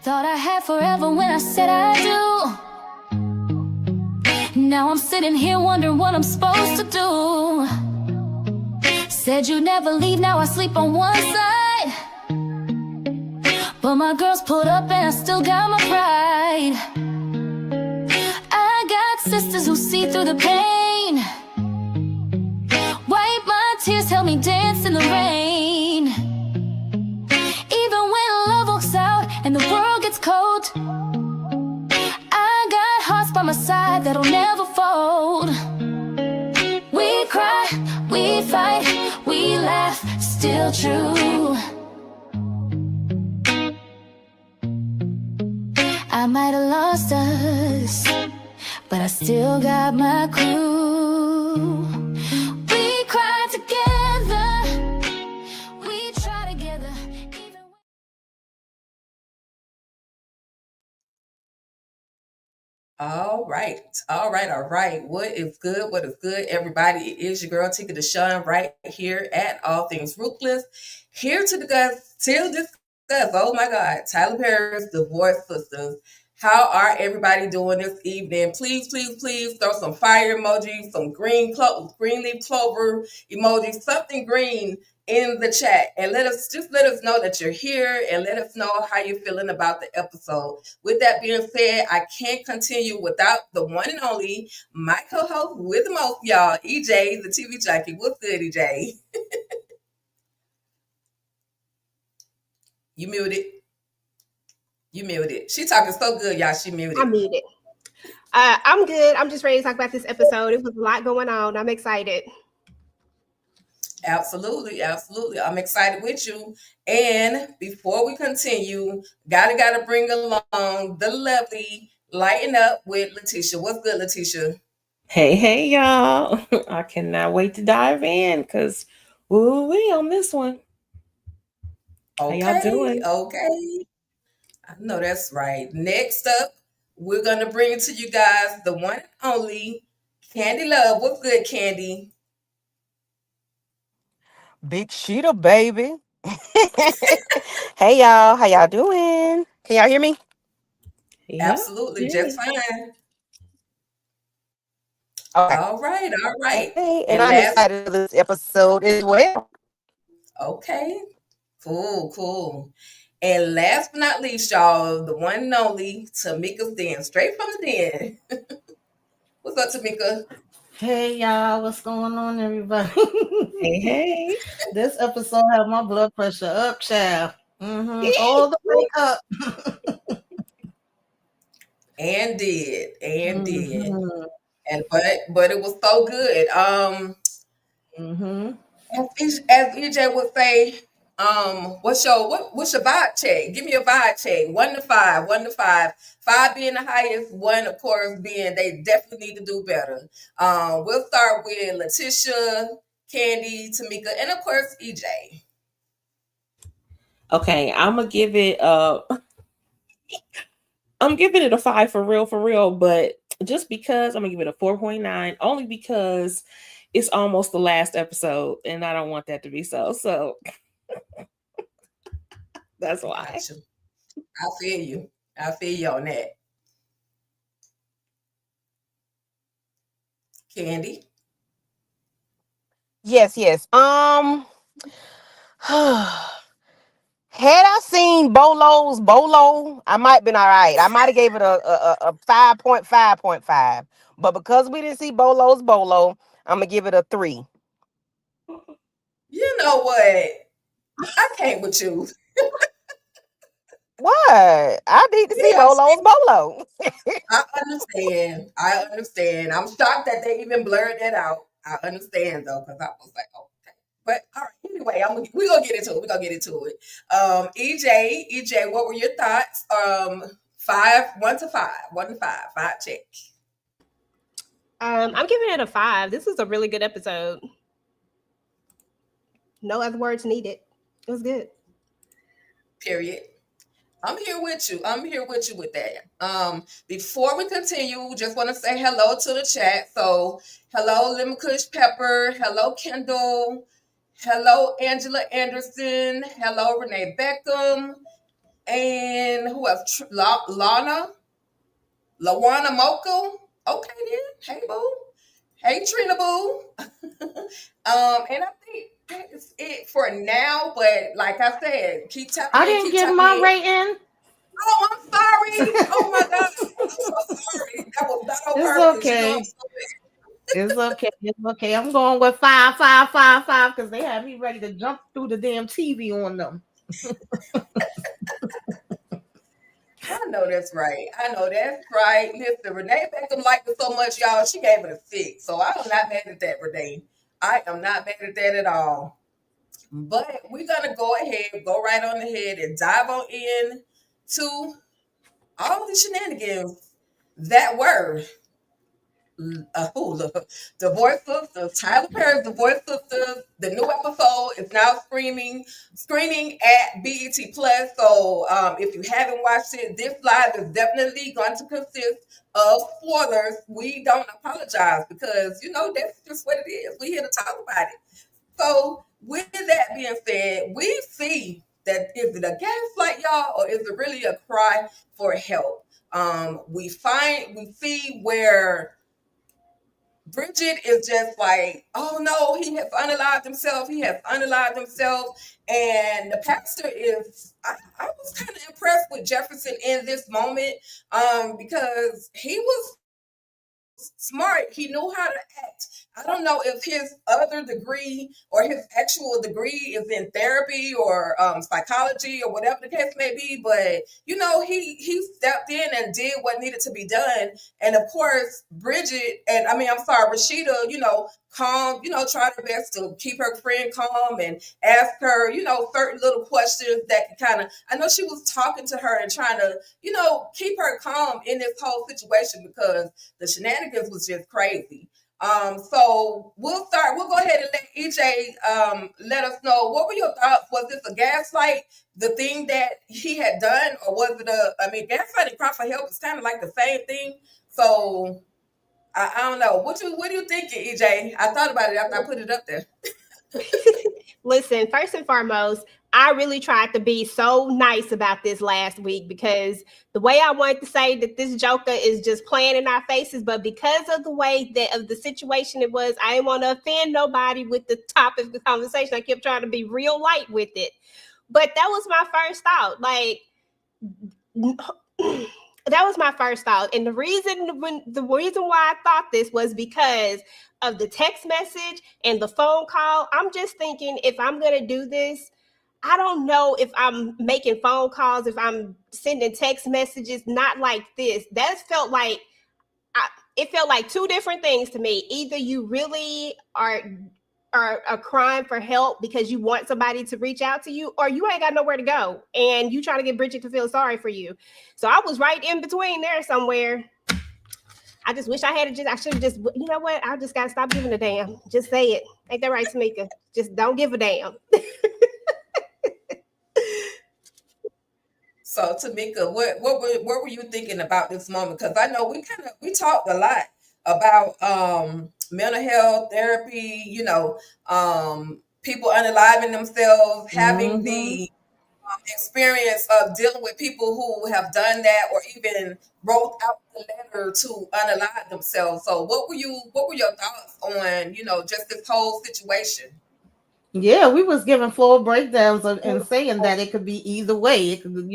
Thought I had forever when I said I do. Now I'm sitting here wondering what I'm supposed to do. Said you'd never leave, now I sleep on one side. But my girls pulled up and I still got my pride. I got sisters who see through the pain. Wipe my tears, help me dance in the rain. Even when love walks out and the world gets cold, I got hearts by my side that'll never fold. We cry, we fight, we laugh, still true. I might have lost us, but I still got my crew. We cry together, we try together, even when... All right. What is good, everybody? It is your girl, Tika Deshawn, right here at All Things Ruthless. Here to discuss, oh my God, Tyler Perry's Divorce Sistas. How are everybody doing this evening? Please throw some fire emojis, some green leaf clover emojis, something green in the chat, and let us know that you're here, and let us know how you're feeling about the episode. With that being said, I can't continue without the one and only, my co-host with the most, y'all, EJ, the TV jockey. What's good, EJ? You muted. She talking so good, y'all. She muted. I'm muted. I'm good. I'm just ready to talk about this episode. It was a lot going on. I'm excited. Absolutely. I'm excited with you. And before we continue, gotta bring along the lovely Lighten Up with Letitia. What's good, Letitia? Hey, y'all. I cannot wait to dive in because we on this one. Okay. How y'all doing? Okay. I know that's right. Next up, we're going to bring to you guys the one and only Candy Love. What's good, Candy? Big Sheeta, baby. Hey, y'all. How y'all doing? Can y'all hear me? Yeah. Absolutely. Just fine. Okay. All right. Hey, and I'm excited for this episode as well. Okay. Cool. And last but not least, y'all, the one and only Tamika's Den, straight from the den. What's up, Tamika? Hey y'all, what's going on, everybody? Hey. This episode had my blood pressure up, child. All the way up. And did. And but it was so good. As EJ would say, what's your vibe check? Give me a vibe check. 1 to 5. 5 being the highest, 1 of course being they definitely need to do better. We'll start with Letitia, Candy, Tamika, and of course EJ. Okay, I'm gonna give it I'm giving it a 5 for real, but just because I'm gonna give it a 4.9, only because it's almost the last episode and I don't want that to be so. So that's why. Gotcha. I feel you on that. Candy. Yes. Had I seen Bolo, I might have been all right. I might have gave it a 5.5. But because we didn't see Bolo, I'm going to give it a 3. You know what? I can't with you. What? I need to see Bolo. I understand. I'm shocked that they even blurred that out. I understand though, because I was like, okay. But all right, anyway, we're gonna get into it. EJ, what were your thoughts? 1 to 5. 5 check. I'm giving it a 5. This was a really good episode. No other words needed. It was good. Period. I'm here with you with that. Before we continue, just want to say hello to the chat. So, hello, Lemon Kush Pepper. Hello, Kendall. Hello, Angela Anderson. Hello, Renee Beckham. And who else? Lawana Moko. Okay then. Hey boo. Hey Trina boo. And I think that is it for now. But like I said, keep tapping I in, didn't keep give tapping my in. rating. Oh, I'm sorry. Oh my God. I'm so sorry. That was not on It's purpose. You know I'm okay. so bad. It's okay. It's okay. I'm going with 5, 5, 5, 5 because they had me ready to jump through the damn TV on them. I know that's right. I know that's right. Listen, Renee Beckham liked it so much, y'all. She gave it a 6. So I am not mad at that, Renee. I am not mad at that at all. But we're gonna go ahead, go right on ahead, and dive on in to all the shenanigans that were the Voice Sistas, Tyler Perry's The Voice Sistas. The new episode is now screening at BET Plus. So if you haven't watched it, this live is definitely going to consist of spoilers. We don't apologize because that's just what it is. We're here to talk about it. So with that being said, we see that is it a gaslight, y'all, or is it really a cry for help? We see where Bridget is just like, oh no, he has unalived himself. He has unalived himself. And the pastor is, I was kind of impressed with Jefferson in this moment because he was smart. He knew how to act. I don't know if his other degree or his actual degree is in therapy or psychology or whatever the case may be, but he stepped in and did what needed to be done. And of course, Bridget and I'm sorry, Rashida, calm, tried her best to keep her friend calm and ask her, certain little questions that could kind of. I know she was talking to her and trying to, keep her calm in this whole situation because the shenanigans was just crazy. So we'll start. We'll go ahead and let EJ let us know what were your thoughts. Was this a gaslight, the thing that he had done, or was it gaslight and cry for help is kind of like the same thing. So I don't know. What do you think, EJ? I thought about it after I put it up there. Listen, first and foremost, I really tried to be so nice about this last week because the way I wanted to say that this Joker is just playing in our faces, but because of the way of the situation it was, I didn't want to offend nobody with the topic of the conversation. I kept trying to be real light with it. But that was my first thought. Like, that was my first thought. And the reason why I thought this was because of the text message and the phone call. I'm just thinking, if I'm going to do this, I don't know if I'm making phone calls, if I'm sending text messages, not like this. It felt like two different things to me. Either you really are crying for help because you want somebody to reach out to you, or you ain't got nowhere to go and you trying to get Bridget to feel sorry for you. So I was right in between there somewhere. I just wish I should have just, you know what? I just got to stop giving a damn. Just say it. Ain't that right, Tamika? Just don't give a damn. So Tamika, what were you thinking about this moment? Because I know we talked a lot about mental health therapy, people unaliving themselves, having Mm-hmm. the experience of dealing with people who have done that or even wrote out the letter to unalive themselves. So what were your thoughts on, just this whole situation? Yeah, we was giving full breakdowns and saying that it could be either way. It could,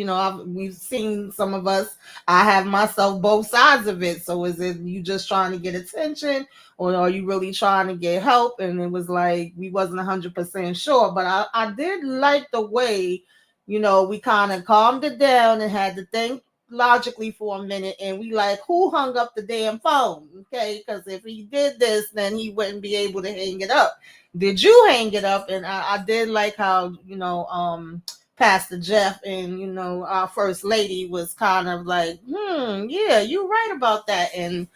we've seen some of us. I have myself both sides of it. So is it you just trying to get attention, or are you really trying to get help? And it was like we wasn't 100% sure, but I did like the way, we kind of calmed it down and had to think logically for a minute, and we like, who hung up the damn phone? Okay, because if he did this, then he wouldn't be able to hang it up. Did you hang it up? And I did like how, Pastor Jeff and, our first lady was kind of like, yeah, you're right about that. And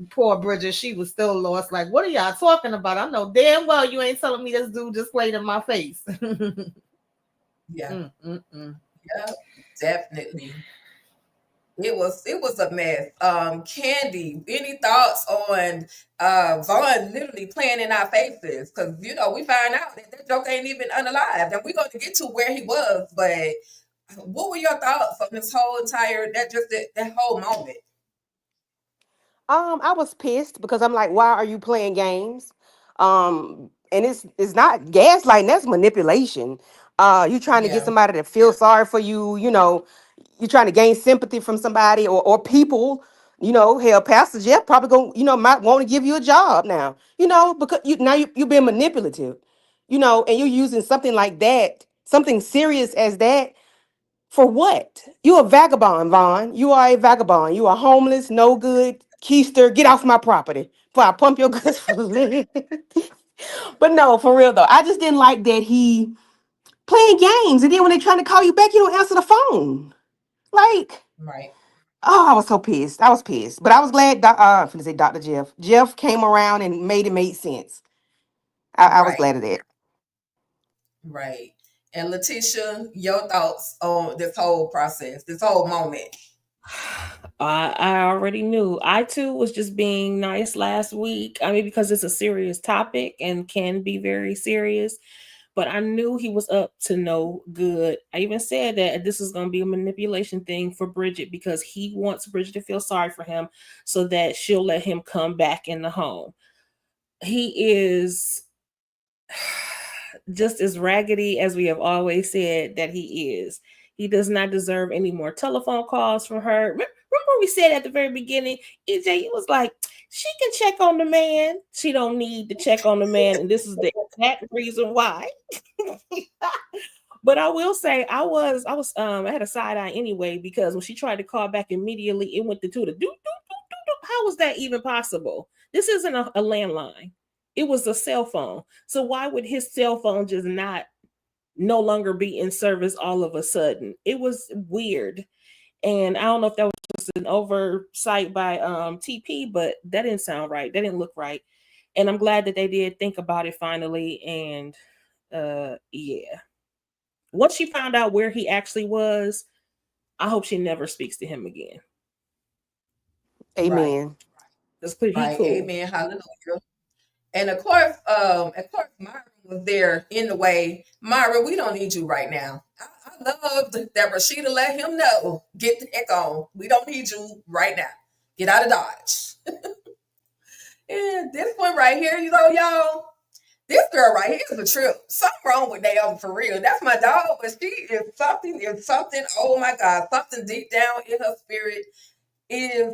poor Bridget, she was still lost. Like, what are y'all talking about? I know damn well you ain't telling me this dude just played in my face. Yeah. Yeah, definitely. It was a mess. Candy, any thoughts on Vaughn literally playing in our faces? Because we find out that Joker ain't even unalive, and we're going to get to where he was, but What were your thoughts on this whole entire that whole moment? I was pissed because I'm like, why are you playing games? And it's not gaslighting, that's manipulation. You trying to get Yeah, somebody to feel sorry for you, you're trying to gain sympathy from somebody or people. Hell, Pastor Jeff probably going might want to give you a job now, because you're being manipulative, and you're using something like that, something serious as that, for what? You a vagabond, Vaughn. You are a vagabond. You are homeless, no good, keister. Get off my property before I pump your goods for a living. But no, for real though, I just didn't like that he playing games, and then when they trying to call you back, you don't answer the phone. Like, right, oh, I was so pissed. I was pissed, but I was glad. I'm gonna say Dr. Jeff. Jeff came around and made it made sense. I was right, glad of that. right. And Letitia, your thoughts on this whole process, this whole moment? I already knew. I too was just being nice last week. I mean, because it's a serious topic and can be very serious. But I knew he was up to no good. I even said that this is going to be a manipulation thing for Bridget because he wants Bridget to feel sorry for him so that she'll let him come back in the home. He is just as raggedy as we have always said that he is. He does not deserve any more telephone calls from her. Remember we said at the very beginning, EJ, it was like, she can check on the man. She don't need to check on the man. And this is the exact reason why. But I will say I had a side eye anyway, because when she tried to call back immediately, it went to the do. How was that even possible? This isn't a landline. It was a cell phone. So why would his cell phone just not no longer be in service all of a sudden? It was weird. And I don't know if that was just an oversight by TP, but that didn't sound right. That didn't look right. And I'm glad that they did think about it finally. And yeah. Once she found out where he actually was, I hope she never speaks to him again. Right, Amen. That's clear. He right. cool. Amen. Hallelujah. And of course, Myra was there in the way. Myra, we don't need you right now. I love that Rashida let him know. Get the heck on. We don't need you right now. Get out of Dodge. And this one right here, y'all. This girl right here is a trip. Something wrong with Naomi for real. That's my dog, but she is something. Oh my God, something deep down in her spirit is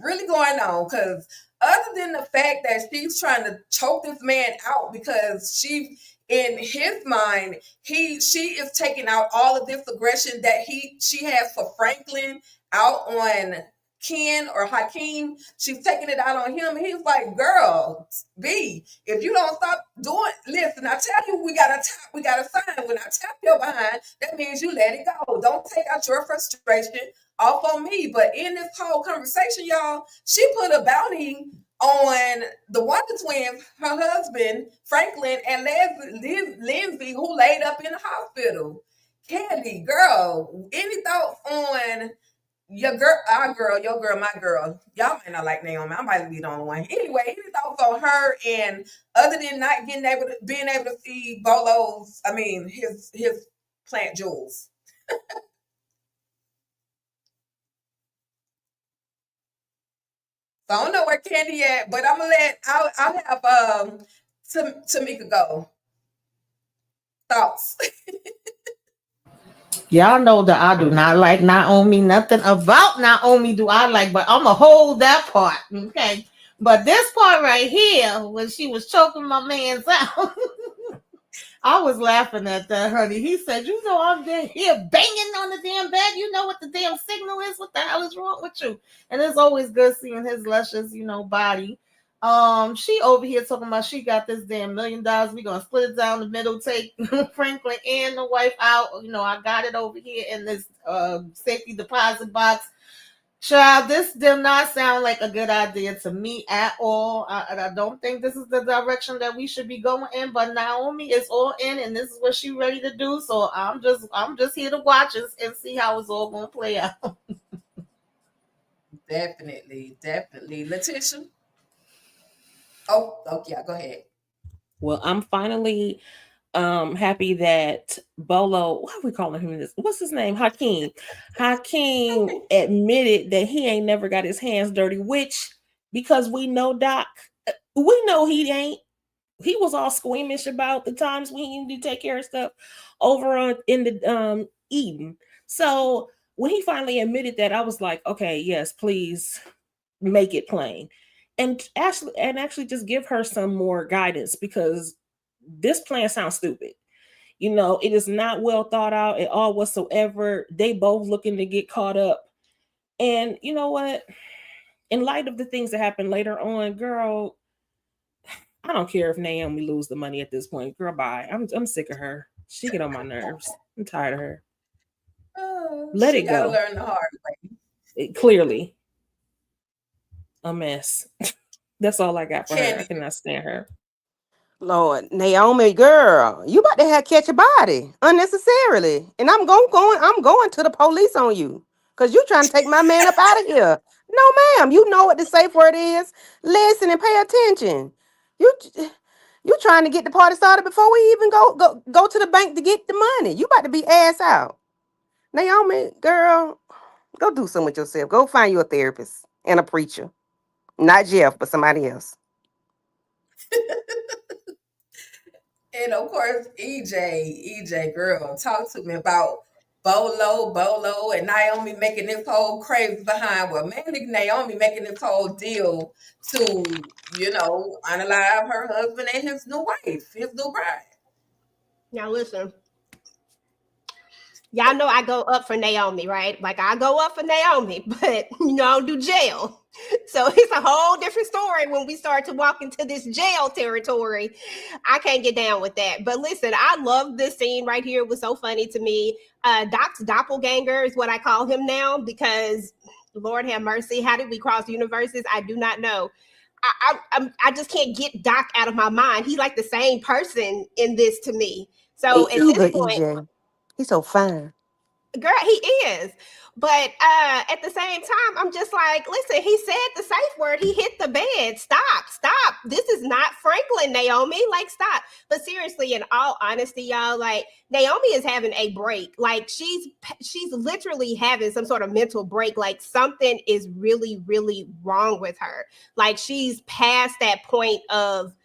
really going on, because other than the fact that she's trying to choke this man out, because she, in his mind, she is taking out all of this aggression that she has for Franklin out on Ken or Hakeem. She's taking it out on him, and he's like, girl, B, if you don't stop doing, listen, I tell you, we got a sign. When I tap your behind, that means you let it go. Don't take out your frustration off on me. But in this whole conversation, y'all, she put a bounty on the Wonder Twins, her husband, Franklin, and Lindsay, who laid up in the hospital. Candy, girl, any thoughts on your girl, our girl, your girl, my girl? Y'all might not like Naomi. I might be the only one. Anyway, any thoughts on her, and other than not being able to see Bolo's, I mean, his plant jewels? So I don't know where Candy at, but I'll have Tamika go. Thoughts. Y'all know that I do not like Naomi. Nothing about Naomi do I like, but I'm going to hold that part. Okay. But this part right here, when she was choking my man's out, I was laughing at that, honey. He said, I'm here banging on the damn bed. You know what the damn signal is? What the hell is wrong with you? And it's always good seeing his luscious, body. She over here talking about she got this damn $1 million. We gonna split it down the middle, take Franklin and the wife out. I got it over here in this safety deposit box. Child, this did not sound like a good idea to me at all. I don't think this is the direction that we should be going in. But Naomi is all in, and this is what she's ready to do. So I'm just here to watch and see how it's all going to play out. Definitely, definitely. Letitia. Oh, yeah. Go ahead. Well, I'm finally happy that Bolo, what are we calling him this? What's his name? Hakeem. Hakeem admitted that he ain't never got his hands dirty, which, because we know Doc, we know he ain't. He was all squeamish about the times when he needed to take care of stuff over on in the Eden. So when he finally admitted that, I was like, okay, yes, please make it plain. And actually just give her some more guidance, because this plan sounds stupid. You know, it is not well thought out at all whatsoever. They both looking to get caught up. And you know what? In light of the things that happen later on, girl, I don't care if Naomi lose the money at this point. Girl, bye. I'm sick of her. She get on my nerves. I'm tired of her. Let she it gotta go. learn the hard way. Clearly a mess. That's all I got for her. I Candy, cannot stand her. Lord, Naomi, girl, you about to have catch a body unnecessarily, and I'm going to the police on you because you trying to take my man up out of here. No, ma'am, you know what the safe word is. Listen and pay attention. You you trying to get the party started before we even go to the bank to get the money. You about to be ass out, Naomi, girl. Go do something with yourself. Go find you a therapist and a preacher, not Jeff, but somebody else. and of course, EJ, girl, talk to me about Bolo, and Naomi making this whole crazy behind. Well, mainly Naomi making this whole deal to, unalive her husband and his new wife, his new bride. Now listen, y'all know I go up for Naomi, right? Like I go up for Naomi, but I don't do jail. So it's a whole different story when we start to walk into this jail territory. I can't get down with that. But listen, I love this scene right here. It was so funny to me. Doc's doppelganger is what I call him now, because Lord have mercy, how did we cross universes? I do not know. I just can't get Doc out of my mind. He's like the same person in this to me. So at this point, EJ. He's so fine. girl, he is. But at the same time, I'm just like, listen, he said the safe word. He hit the bed. Stop. This is not Franklin, Naomi. Like, stop. But seriously, in all honesty, y'all, like, Naomi is having a break. Like, she's literally having some sort of mental break. Like, something is really, really wrong with her. Like, she's past that point of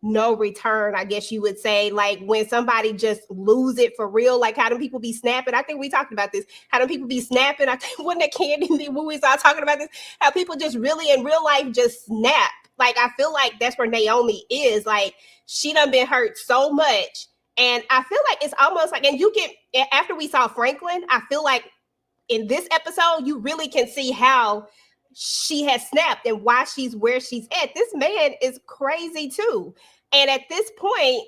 no return, I guess you would say. Like when somebody just lose it for real, like how do people be snapping? I think we talked about this. How do people be snapping? I think when the Candy when we started talking about this, how people just really in real life just snap. Like I feel like that's where Naomi is. Like she done been hurt so much. And I feel like it's almost like, and you get, after we saw Franklin, I feel like in this episode, you really can see how she has snapped and why she's where she's at. This man is crazy too. And at this point,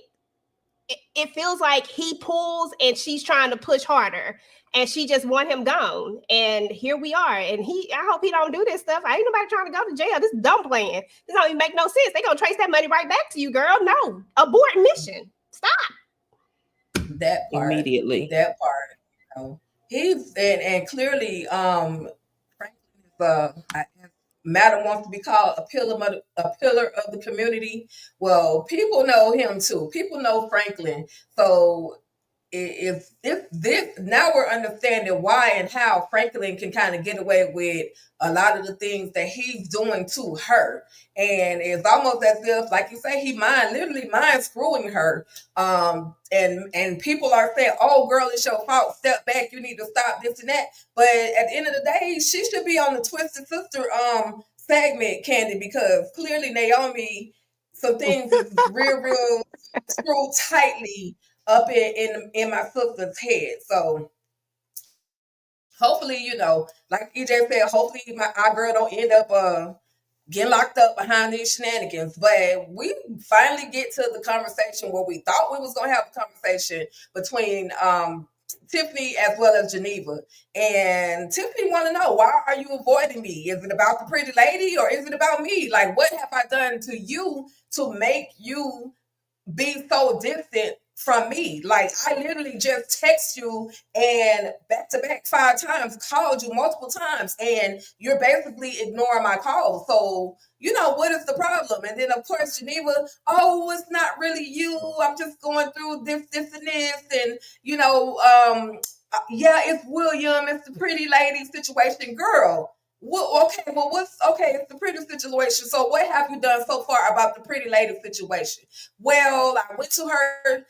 it feels like he pulls and she's trying to push harder and she just want him gone. And here we are. And I hope he don't do this stuff. I ain't nobody trying to go to jail. This is dumb plan. This don't even make no sense. They gonna trace that money right back to you, girl. No, abort mission. Stop. That part. Immediately. That part. He's and clearly Franklin is Madam wants to be called a pillar of the community. Well, people know him too. People know Franklin. So if this now we're understanding why and how Franklin can kind of get away with a lot of the things that he's doing to her. And it's almost as if, like you say, he literally mind screwing her. And people are saying, oh girl, it's your fault. Step back, you need to stop this and that. But at the end of the day, she should be on the Twisted Sister segment, Candy, because clearly Naomi, some things is real screwed tightly up in my sister's head. So hopefully, like EJ said, hopefully our girl don't end up getting locked up behind these shenanigans. But we finally get to the conversation where we thought we was gonna have a conversation between Tiffany as well as Geneva. And Tiffany want to know, why are you avoiding me? Is it about the pretty lady or is it about me? Like, what have I done to you to make you be so distant from me. Like I literally just text you and back to back 5 times, called you multiple times, and you're basically ignoring my calls. So, what is the problem? And then of course Geneva, oh, it's not really you. I'm just going through this, and this, and yeah, it's William, it's the pretty lady situation, girl. Well, okay, well, it's the pretty situation. So, what have you done so far about the pretty lady situation? Well, I went to her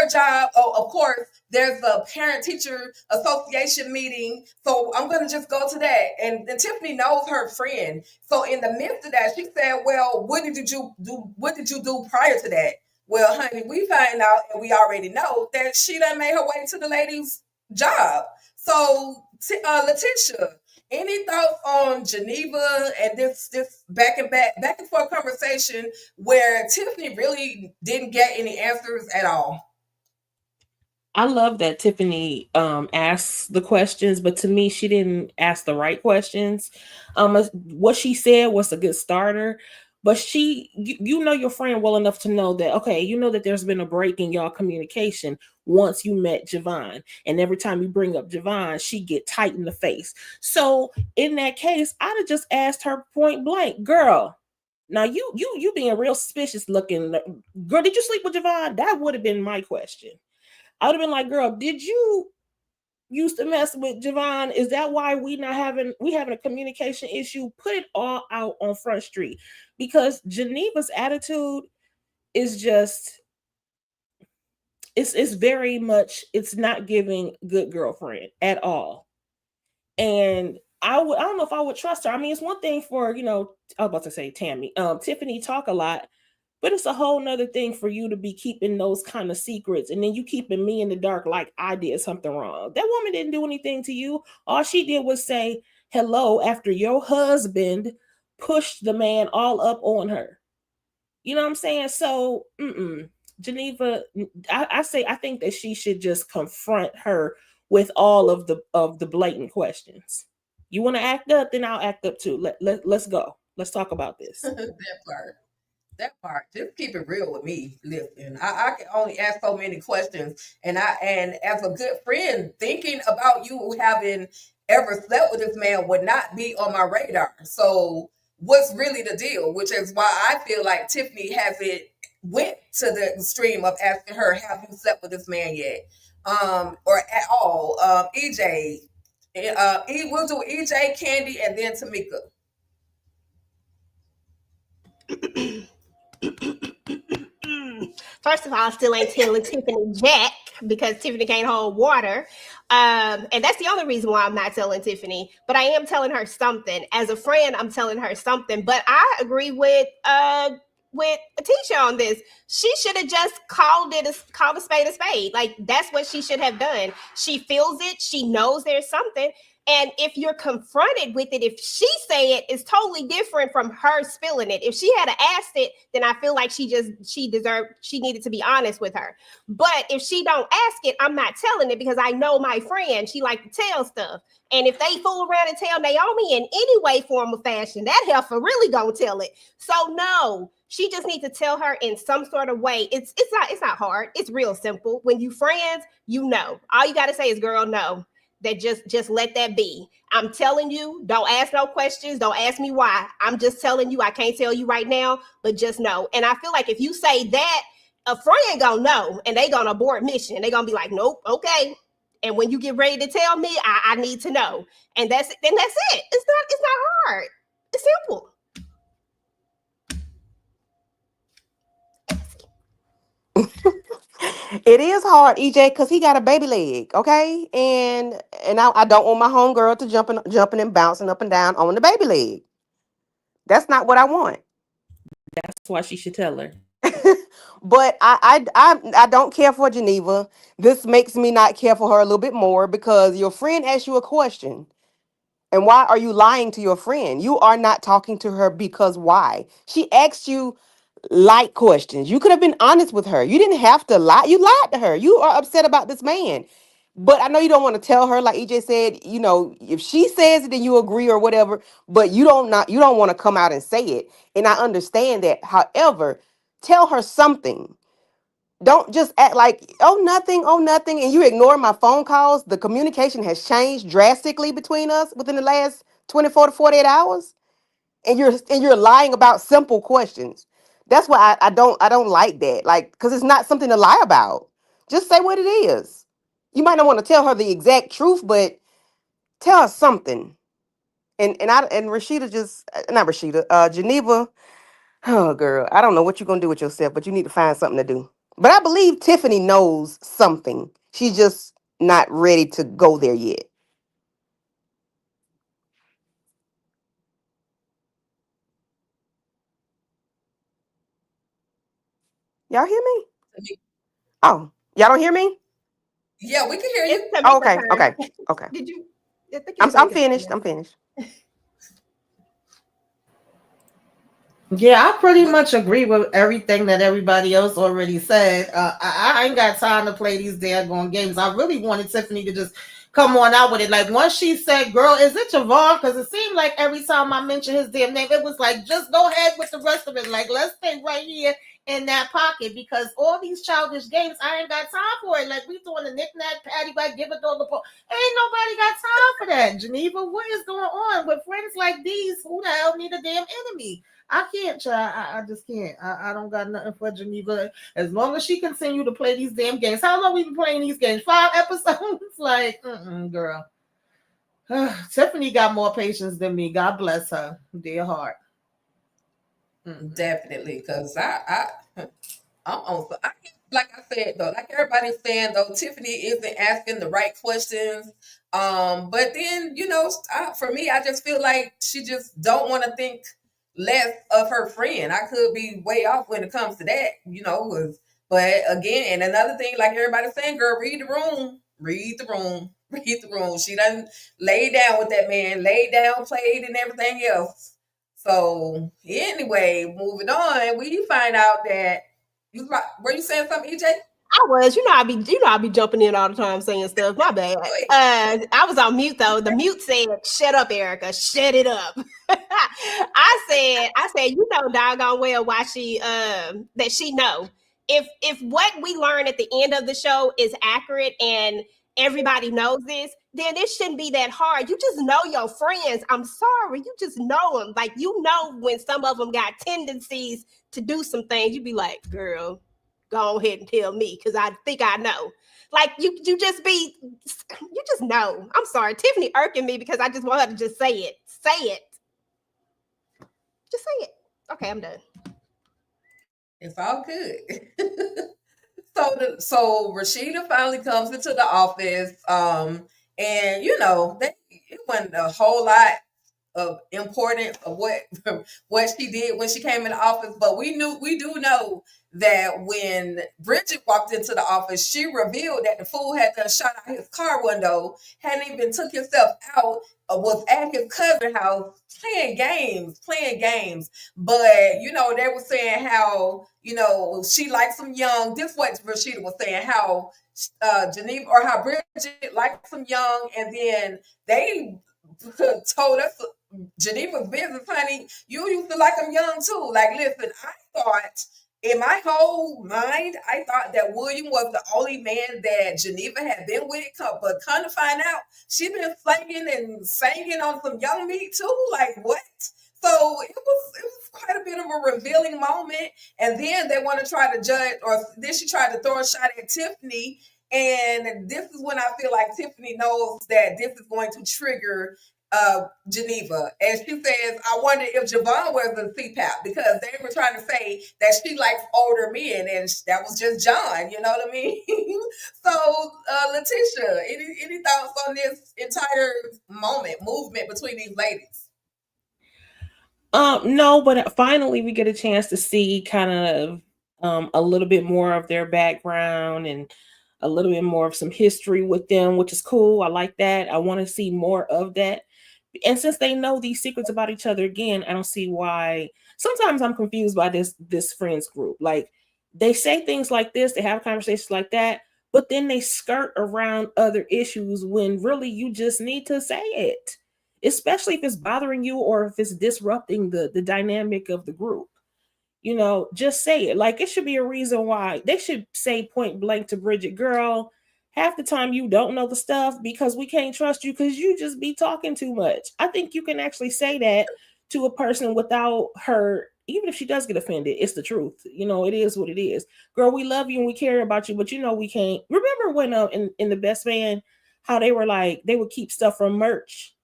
job. Oh, of course, there's a parent teacher association meeting. So I'm going to just go to that. And Tiffany knows her friend. So in the midst of that, she said, well, what did you do? What did you do prior to that? Well, honey, we find out and we already know that she done made her way to the lady's job. So, Letitia, any thoughts on Geneva and this back and forth conversation where Tiffany really didn't get any answers at all? I love that Tiffany asks the questions, but to me, she didn't ask the right questions. What she said was a good starter, but you know your friend well enough to know that, okay, you know that there's been a break in y'all communication once you met Javon, and every time you bring up Javon, she get tight in the face. So in that case, I'd have just asked her point blank, girl. Now you being real suspicious looking, girl. Did you sleep with Javon? That would have been my question. I would have been like, girl, did you used to mess with Javon? Is that why we having a communication issue? Put it all out on Front Street, because Geneva's attitude is just it's very much, it's not giving good girlfriend at all. And I don't know if I would trust her. I mean, it's one thing for, I was about to say Tiffany talk a lot, but it's a whole nother thing for you to be keeping those kind of secrets, and then you keeping me in the dark like I did something wrong. That woman didn't do anything to you. All she did was say hello after your husband pushed the man all up on her. You know what I'm saying? So, Geneva, I think that she should just confront her with all of the blatant questions. You want to act up, then I'll act up too. Let's go. Let's talk about this. That part. That part. Just keep it real with me. Listen, I can only ask so many questions, and as a good friend, thinking about you having ever slept with this man would not be on my radar. So, what's really the deal? Which is why I feel like Tiffany hasn't went to the extreme of asking her, "Have you slept with this man yet?" Or at all. EJ, we'll do EJ, Candy, and then Tamika. First of all, I still ain't telling Tiffany Jack because Tiffany can't hold water. And that's the only reason why I'm not telling Tiffany. But I am telling her something. As a friend, I'm telling her something. But I agree with Atisha on this. She should have just called a spade a spade. Like, that's what she should have done. She feels it. She knows there's something. And if you're confronted with it, if she say it, it's totally different from her spilling it. If she had asked it, then I feel like she needed to be honest with her. But if she don't ask it, I'm not telling it, because I know my friend, she like to tell stuff. And if they fool around and tell Naomi in any way, form, or fashion, that heifer really gonna tell it. So no, she just needs to tell her in some sort of way. It's not hard. It's real simple. When you friends, all you got to say is, girl, no. That just let that be. I'm telling you, don't ask no questions. Don't ask me why. I'm just telling you, I can't tell you right now, but just know. And I feel like if you say that, a friend gonna know, and they gonna abort mission. They gonna be like, nope, okay. And when you get ready to tell me, I need to know. And that's it. It's not hard. It's simple. It is hard, EJ, because he got a baby leg, okay? And I don't want my homegirl to jumping and bouncing up and down on the baby leg. That's not what I want. That's why she should tell her. But I don't care for Geneva. This makes me not care for her a little bit more, because your friend asked you a question. And why are you lying to your friend? You are not talking to her because why? She asked you light questions. You could have been honest with her. You didn't have to lie. You lied to her. You are upset about this man. But I know you don't want to tell her, like EJ said, if she says it, then you agree or whatever, but you don't want to come out and say it. And I understand that. However, tell her something. Don't just act like, oh, nothing, and you ignore my phone calls. The communication has changed drastically between us within the last 24 to 48 hours. And you're lying about simple questions. That's why I don't like that. Like, because it's not something to lie about. Just say what it is. You might not want to tell her the exact truth, but tell her something. And Rashida just not Rashida, Geneva. Oh girl, I don't know what you're gonna do with yourself, but you need to find something to do. But I believe Tiffany knows something. She's just not ready to go there yet. Y'all hear me? Oh, y'all don't hear me? Yeah, we can hear It's you. Oh, Tamika okay, okay, time. okay. Did you? I think I'm it's I'm Tamika finished. time. I'm finished. Yeah, I pretty What? much agree with everything that everybody else already said. I ain't got time to play these daggone games. I really wanted Tiffany to just come on out with it. Like once she said, "Girl, is it Javon?" Because it seemed like every time I mentioned his damn name, it was like, "Just go ahead with the rest of it. Like let's stay right here in that pocket because all these childish games, I ain't got time for it. Like we doing a knick-knack, patty-whack, give it all the ball. Ain't nobody got time for that, Geneva. What is going on with friends like these? Who the hell need a damn enemy? I can't try. I just can't. I don't got nothing for Geneva. As long as she continue to play these damn games. How long we been playing these games? 5 episodes? Like, girl. Tiffany got more patience than me. God bless her. Dear heart. Definitely, because I'm on. Like I said though, like everybody's saying though, Tiffany isn't asking the right questions. But then for me, I just feel like she just don't want to think less of her friend. I could be way off when it comes to that, but again, and another thing, like everybody's saying, girl, read the room, read the room, read the room. She done laid down with that man, laid down, played, and everything else. So anyway, moving on, we find out that were you saying something, EJ? I was, I be jumping in all the time saying stuff. My bad. I was on mute though. The mute said, "Shut up, Erica. Shut it up." I said, doggone well why she that she know if what we learn at the end of the show is accurate and everybody knows this, then it shouldn't be that hard. You just know your friends. I'm sorry, you just know them. Like when some of them got tendencies to do some things, you be like, girl, go ahead and tell me because I think I know. Like you just know. I'm sorry, Tiffany irking me because I just want her to just say it. Say it. Just say it. Okay, I'm done. It's all good. So Rashida finally comes into the office, and it wasn't a whole lot of importance of what what she did when she came in the office, but we do know that when Bridget walked into the office, she revealed that the fool had done shot out his car window, hadn't even took himself out, was at his cousin's house playing games. But they were saying how she likes him young. This is what Rashida was saying, how Geneva or how Bridget likes him young, and then they told us Geneva's business, honey. You used to like him young too. Like, listen, I thought in my whole mind, I thought that William was the only man that Geneva had been with, but come to find out, she been slanging and singing on some young meat too. Like, what? So it was quite a bit of a revealing moment. And then they want to try to judge, or then she tried to throw a shot at Tiffany. And this is when I feel like Tiffany knows that this is going to trigger Geneva. And she says, I wonder if Javon was a CPAP because they were trying to say that she likes older men, and that was just John. You know what I mean? So, Letitia, any thoughts on this entire movement between these ladies? No, but finally we get a chance to see kind of a little bit more of their background and a little bit more of some history with them, which is cool. I like that. I want to see more of that. And since they know these secrets about each other again, I don't see why. Sometimes I'm confused by this friends group. Like they say things like this, they have conversations like that, but then they skirt around other issues when really you just need to say it, especially if it's bothering you or if it's disrupting the dynamic of the group. You know, just say it. Like, it should be a reason why. They should say point blank to Bridget, girl, half the time you don't know the stuff because we can't trust you because you just be talking too much. I think you can actually say that to a person without her, even if she does get offended, it's the truth. You know, it is what it is. Girl, we love you and we care about you, but you know we can't. Remember when in the Best Man, how they were like, they would keep stuff from merch.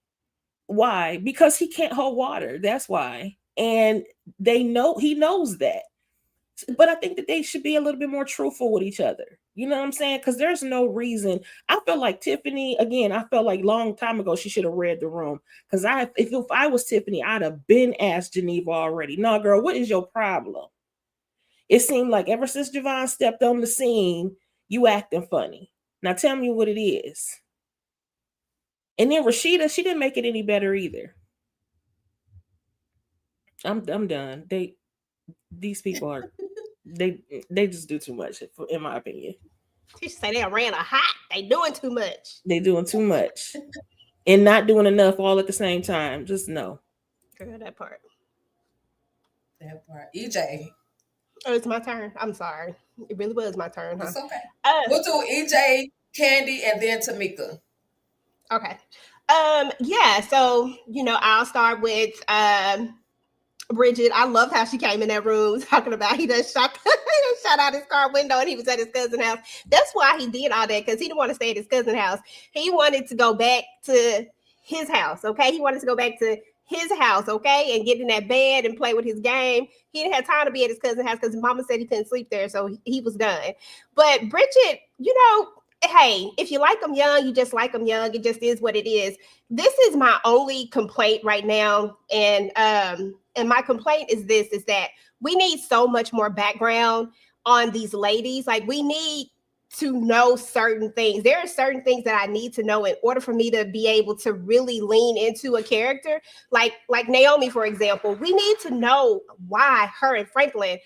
Why? Because he can't hold water. That's why. And they know he knows that. But I think that they should be a little bit more truthful with each other. You know what I'm saying? Because there's no reason. I feel like Tiffany, again, I felt like long time ago she should have read the room. Because if I was Tiffany, I'd have been asked Geneva already. No, girl, what is your problem? It seemed like ever since Javon stepped on the scene, you acting funny. Now tell me what it is. And then Rashida, she didn't make it any better either. I'm done. These people are they just do too much, in my opinion. She say they ran a hot. They doing too much. They doing too much and not doing enough all at the same time. Just no. Girl, that part. That part. EJ. Oh, it's my turn. I'm sorry. It really was my turn, huh? It's okay. We'll do EJ, Candy, and then Tamika. Okay. Yeah, so I'll start with Bridget. I love how she came in that room talking about he done shot out his car window and he was at his cousin's house. That's why he did all that, because he didn't want to stay at his cousin's house. He wanted to go back to his house, okay? He wanted to go back to his house, okay, and get in that bed and play with his game. He didn't have time to be at his cousin's house because mama said he couldn't sleep there, so he was done. But Bridget, hey, if you like them young, you just like them young. It just is what it is. This is my only complaint right now, and my complaint is that we need so much more background on these ladies. Like, we need to know certain things. There are certain things that I need to know in order for me to be able to really lean into a character. Like Naomi, for example, we need to know why her and Franklin,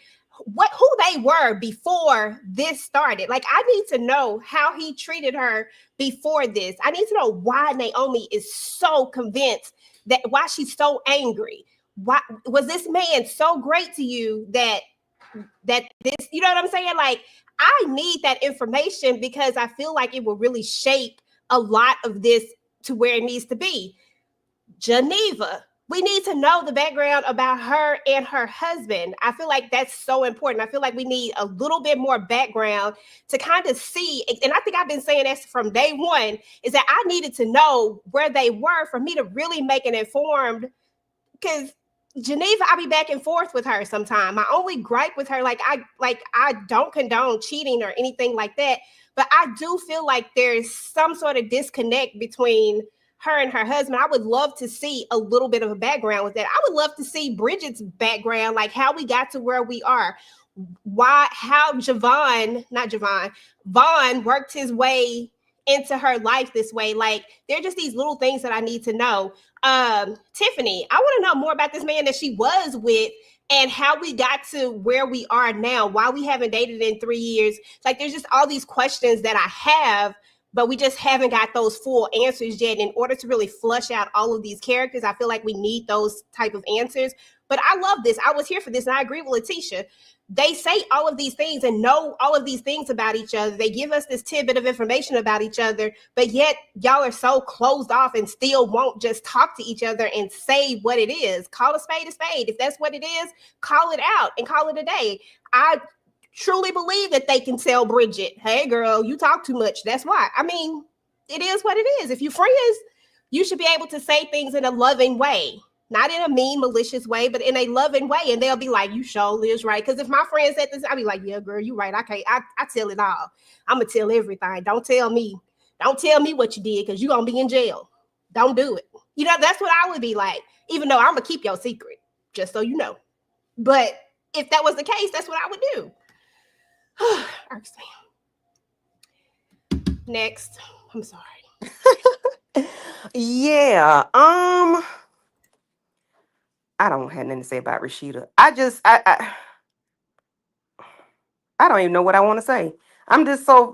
who they were before this started. Like, I need to know how he treated her before this. I need to know why Naomi is so convinced, that why she's so angry. Why was this man so great to you that this, you know what I'm saying? Like, I need that information because I feel like it will really shape a lot of this to where it needs to be. Geneva, we need to know the background about her and her husband. I feel like that's so important. I feel like we need a little bit more background to kind of see. And I think I've been saying this from day one, is that I needed to know where they were for me to really make an informed, because Geneva, I be back and forth with her sometime. My only gripe with her, I don't condone cheating or anything like that, but I do feel like there's some sort of disconnect between her and her husband. I would love to see a little bit of a background with that. I would love to see Bridget's background, like how we got to where we are. How Vaughn worked his way into her life this way. Like, they're just these little things that I need to know. Tiffany, I want to know more about this man that she was with and how we got to where we are now, why we haven't dated in 3 years. Like, there's just all these questions that I have, but we just haven't got those full answers yet. In order to really flush out all of these characters, I feel like we need those type of answers. But I love this. I was here for this, and I agree with Letitia. They say all of these things and know all of these things about each other. They give us this tidbit of information about each other, but yet y'all are so closed off and still won't just talk to each other and say what it is. Call a spade a spade. If that's what it is, call it out and call it a day. I truly believe that they can tell Bridget, hey, girl, you talk too much. That's why. I mean, it is what it is. If you're friends, you should be able to say things in a loving way. Not in a mean, malicious way, but in a loving way. And they'll be like, you sure is right. Because if my friend said this, I'll be like, yeah, girl, you right. I tell it all. I'm going to tell everything. Don't tell me what you did, because you're going to be in jail. Don't do it. That's what I would be like, even though I'm going to keep your secret, just so you know. But if that was the case, that's what I would do. Irks me. Next. I'm sorry. Yeah. I don't have nothing to say about Rashida. I don't even know what I want to say. I'm just so.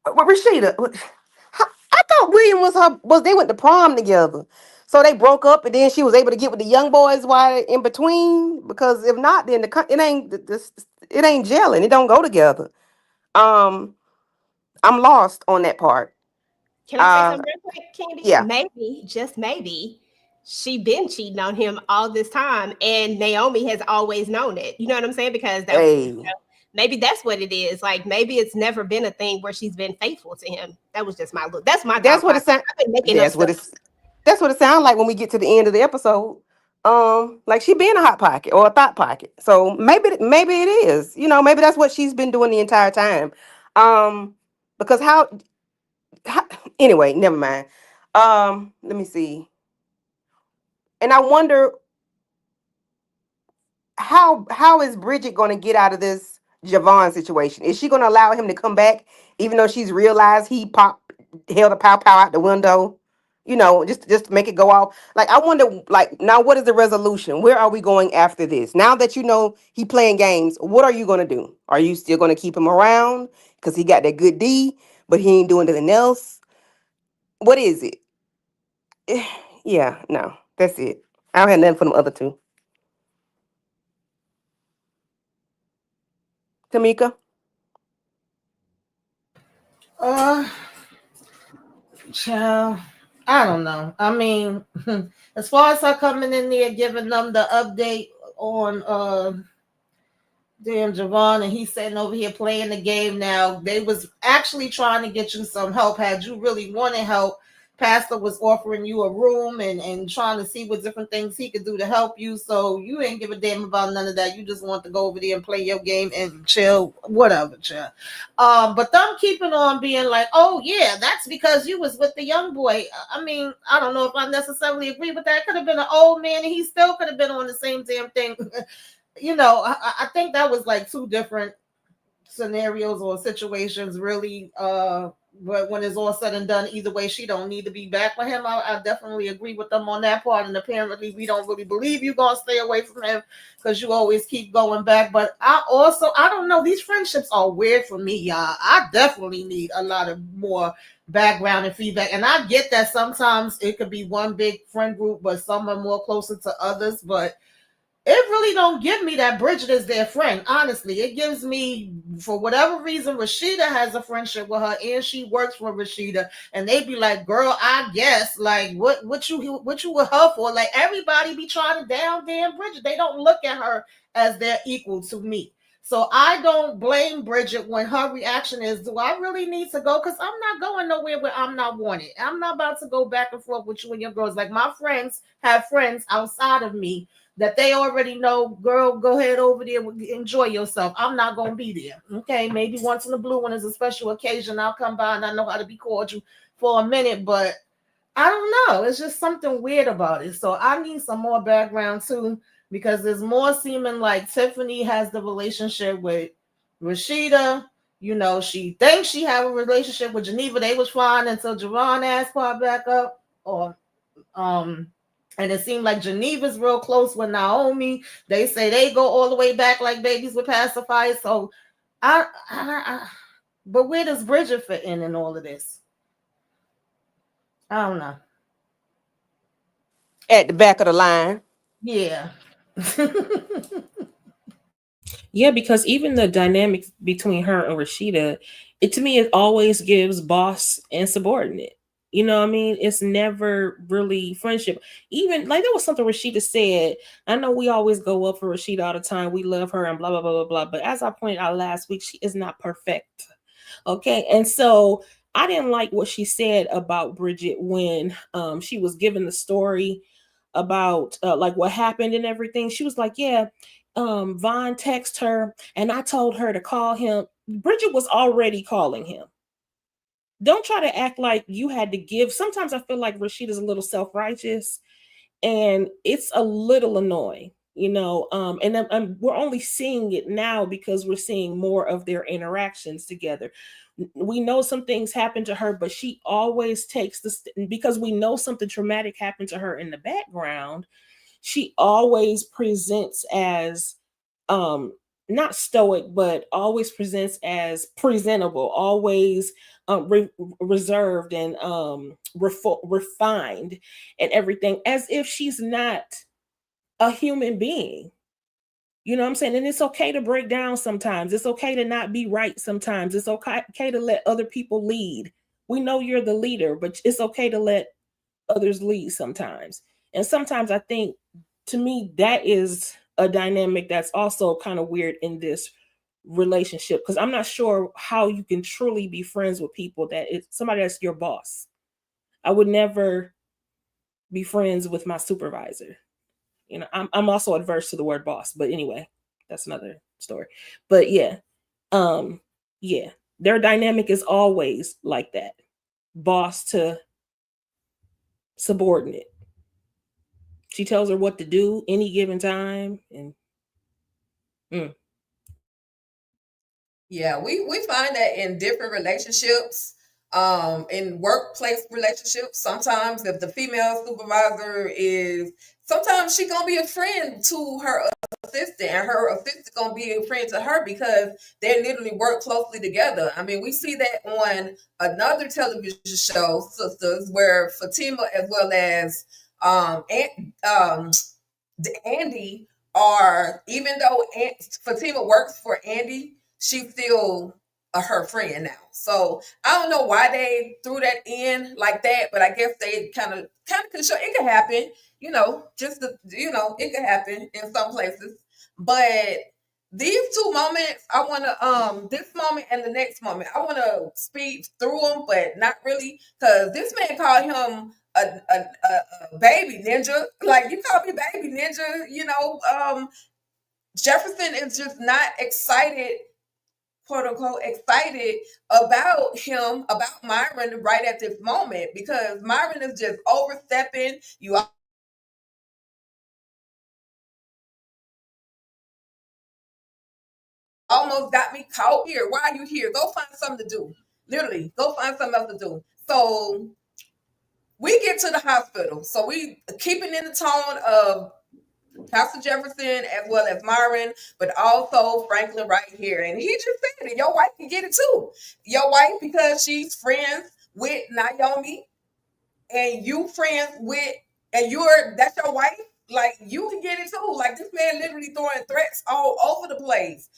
Rashida, I thought William was they went to prom together. So they broke up, and then she was able to get with the young boys while in between. Because if not, then it ain't this. It ain't gelling. It don't go together. Um, I'm lost on that part. Can I say Uh, something real quick, Candy? yeah. Maybe, just maybe, she been cheating on him all this time, and Naomi has always known it. You know what I'm saying? Because that, Hey, maybe that's what it is. Like maybe it's never been a thing where she's been faithful to him. That was just my look. That's my that's thought what process. it sound. I've been making up That's what stuff. it's. That's what it sounds like when we get to the end of the episode. Like she being a hot pocket or a thought pocket. So maybe it is. Maybe that's what she's been doing the entire time. Um, because how anyway, never mind. Let me see. And I wonder how is Bridget going to get out of this Javon situation? Is she going to allow him to come back, even though she's realized he held a pow out the window? Just to make it go off. Like I wonder, like now, what is the resolution? Where are we going after this? Now that he playing games, what are you going to do? Are you still going to keep him around because he got that good D, but he ain't doing anything else? What is it? Yeah, no, that's it. I don't have nothing for them other two. Tamika. Uh, Child, I don't know. I mean, as far as her coming in there giving them the update on damn Javon, and he's sitting over here playing the game now. They was actually trying to get you some help. Had you really wanted help, Pastor was offering you a room and trying to see what different things he could do to help you. So you ain't give a damn about none of that. You just want to go over there and play your game and chill, whatever, chill. But them keeping on being like, oh yeah, that's because you was with the young boy. I mean, I don't know if I necessarily agree with that. Could have been an old man, and he still could have been on the same damn thing. I think that was like two different scenarios or situations, really. But when it's all said and done, either way, she don't need to be back with him. I definitely agree with them on that part. And apparently, we don't really believe you gonna stay away from him because you always keep going back. But I don't know. These friendships are weird for me, y'all. I definitely need a lot of more background and feedback. And I get that sometimes it could be one big friend group, but some are more closer to others. But it really don't give me that Bridget is their friend. Honestly, it gives me, for whatever reason, Rashida has a friendship with her, and she works for Rashida, and they be like, "Girl, I guess, like, what you with her for?" Like everybody be trying to down damn Bridget. They don't look at her as their equal to me. So I don't blame Bridget when her reaction is, "Do I really need to go?" Because I'm not going nowhere where I'm not wanted. I'm not about to go back and forth with you and your girls. Like my friends have friends outside of me that they already know, girl, go ahead over there, enjoy yourself. I'm not going to be there. Okay, maybe once in a blue one is a special occasion. I'll come by and I know how to be cordial for a minute, but I don't know. It's just something weird about it. So I need some more background too, because there's more seeming like Tiffany has the relationship with Rashida. She thinks she have a relationship with Geneva. They was fine until Javon asked her back up. Or and it seemed like Geneva's real close with Naomi. They say they go all the way back like babies with pacifiers. So but where does Bridget fit in all of this? I don't know. At the back of the line. Yeah. Yeah, because even the dynamics between her and Rashida, to me, it always gives boss and subordinate. You know what I mean? It's never really friendship. Even like there was something Rashida said. I know we always go up for Rashida all the time. We love her and blah, blah, blah, blah, blah. But as I pointed out last week, she is not perfect. Okay. And so I didn't like what she said about Bridget when she was given the story about like what happened and everything. She was like, yeah, Vaughn texted her and I told her to call him. Bridget was already calling him. Don't try to act like you had to give. Sometimes I feel like Rashida's a little self-righteous and it's a little annoying, and we're only seeing it now because we're seeing more of their interactions together. We know some things happened to her, but she always takes because we know something traumatic happened to her in the background. She always presents as not stoic, but always presents as presentable, always reserved and refined and everything, as if she's not a human being. You know what I'm saying? And it's okay to break down sometimes. It's okay to not be right sometimes. It's okay to let other people lead. We know you're the leader, but it's okay to let others lead sometimes. And sometimes I think, to me, that is a dynamic that's also kind of weird in this relationship, because I'm not sure how you can truly be friends with people that is somebody that's your boss. I would never be friends with my supervisor. You know, I'm also adverse to the word boss, but anyway, that's another story. But yeah, their dynamic is always like that, boss to subordinate. She tells her what to do any given time, and Yeah, we find that in different relationships, in workplace relationships. Sometimes if the female supervisor is, sometimes she gonna be a friend to her assistant, and her assistant gonna be a friend to her because they literally work closely together. I mean, we see that on another television show, Sistas, where Fatima as well as Andy are, even though Fatima works for Andy, she's still her friend now. So I don't know why they threw that in like that, but I guess they kind of could show it could happen. You know, it could happen in some places. But these two moments, I want to this moment and the next moment, I want to speed through them, but not really, because this man called him a baby ninja. Like, you call me baby ninja, Jefferson is just not excited, quote unquote, excited about him, about Myron right at this moment, because Myron is just overstepping. You almost got me caught here. Why are you here? Go find something to do. Literally, go find something else to do. So we get to the hospital. So we keeping in the tone of Pastor Jefferson as well as Myron, but also Franklin right here. And he just said it. Your wife can get it too. Your wife, because she's friends with Naomi, and you friends with, and that's your wife, like, you can get it too. Like, this man literally throwing threats all over the place.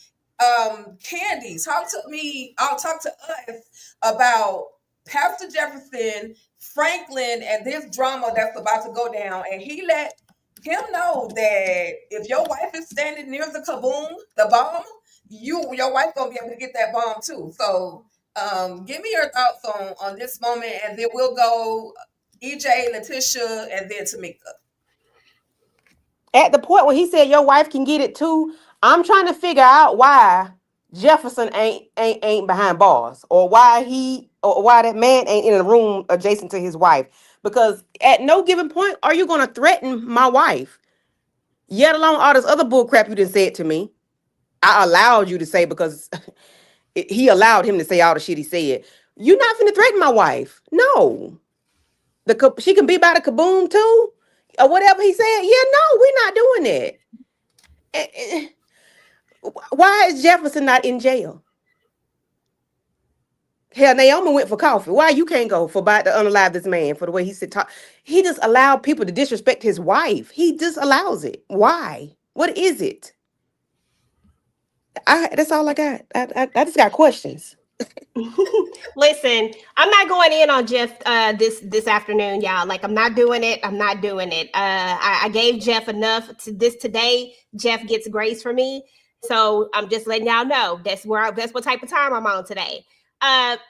Candy, talk to me. I'll talk to us about Pastor Jefferson, Franklin, and this drama that's about to go down. And he let him know that if your wife is standing near the bomb, your wife gonna be able to get that bomb too. So give me your thoughts on this moment, and then we'll go EJ, Letitia, and then Tamika. At the point when he said your wife can get it too, I'm trying to figure out why Jefferson ain't behind bars, or why that man ain't in a room adjacent to his wife. Because at no given point are you gonna threaten my wife, yet alone all this other bull crap you done said to me. I allowed you to say, because he allowed him to say all the shit he said. You're not finna threaten my wife. No. She can be by the kaboom too, or whatever he said. Yeah, no, we're not doing that. Why is Jefferson not in jail? Hell, Naomi went for coffee. Why you can't go for about to unalive this man for the way he said talk? He just allowed people to disrespect his wife. He just allows it. Why? What is it? That's all I got. I just got questions. Listen, I'm not going in on Jeff this afternoon, y'all. Like, I'm not doing it. I'm not doing it. I gave Jeff enough to this today. Jeff gets grace for me, so I'm just letting y'all know that's what type of time I'm on today.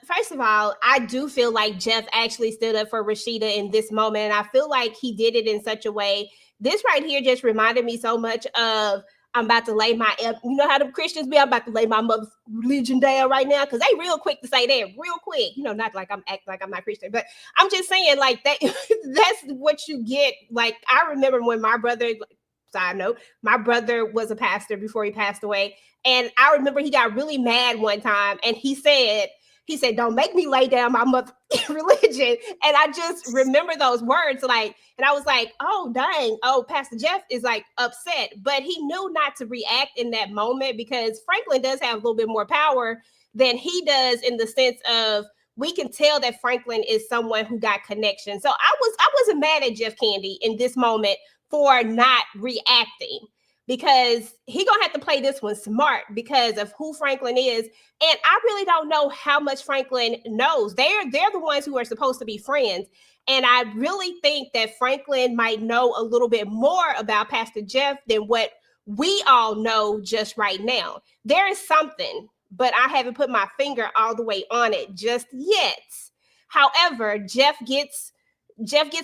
First of all, I do feel like Jeff actually stood up for Rashida in this moment, and I feel like he did it in such a way. This right here just reminded me so much of, I'm about to lay my, you know how the Christians be, I'm about to lay my mother's religion down right now, because they real quick to say that, real quick. You know, not like I'm acting like I'm not Christian, but I'm just saying, like, that that's what you get. Like, I remember when my brother, side note, my brother was a pastor before he passed away. And I remember he got really mad one time, and he said He said, don't make me lay down my mother religion. And I just remember those words, like, and I was like, oh, dang. Oh, Pastor Jeff is like upset. But he knew not to react in that moment because Franklin does have a little bit more power than he does, in the sense of, we can tell that Franklin is someone who got connection. So I wasn't mad at Jeff Candy in this moment for not reacting, because he gonna have to play this one smart because of who Franklin is. And I really don't know how much Franklin knows. They're the ones who are supposed to be friends. And I really think that Franklin might know a little bit more about Pastor Jeff than what we all know just right now. There is something, but I haven't put my finger all the way on it just yet. However, Jeff gets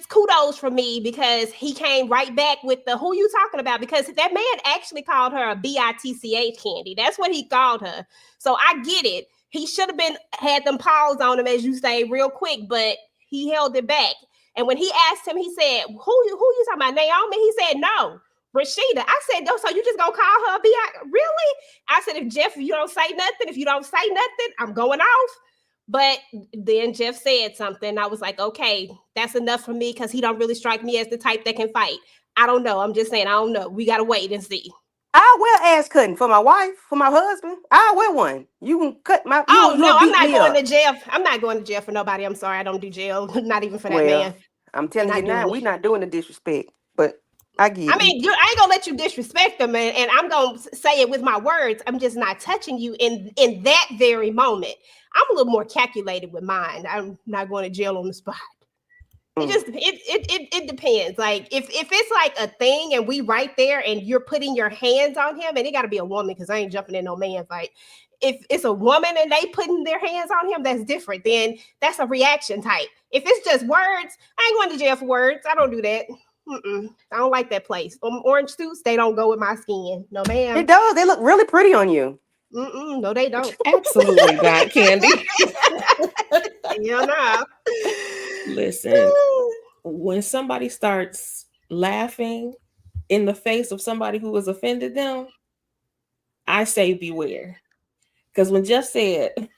kudos from me because he came right back with the, who you talking about? Because that man actually called her a bitch, Candy. That's what he called her. So I get it. He should have had them paws on him, as you say, real quick, but he held it back. And when he asked him, he said, who you talking about, Naomi? He said, no, Rashida. I said, no, so you just gonna call her a bitch? Really? I said, if you don't say nothing, I'm going off. But then Jeff said something. I was like, okay, that's enough for me, because he don't really strike me as the type that can fight. I don't know. I'm just saying, I don't know. We got to wait and see. I wear ass cutting for my wife, for my husband. I wear one. You can cut my. Oh no, I'm not going to jail. I'm not going to jail for nobody. I'm sorry, I don't do jail. Not even for that man. I'm telling you now, we're not doing the disrespect. But I get. I mean, I ain't gonna let you disrespect them, and I'm gonna say it with my words. I'm just not touching you in that very moment. I'm a little more calculated with mine. I'm not going to jail on the spot. It depends. Like if it's like a thing and we right there and you're putting your hands on him, and it got to be a woman, because I ain't jumping in no man fight. If it's a woman and they putting their hands on him, that's different. Then that's a reaction type. If it's just words, I ain't going to jail for words. I don't do that. I don't like that place. Orange suits, they don't go with my skin. No, ma'am. It does. They look really pretty on you. No, they don't. Absolutely not, Candy. Yeah, no. Listen, when somebody starts laughing in the face of somebody who has offended them, I say beware. Because when Jeff said,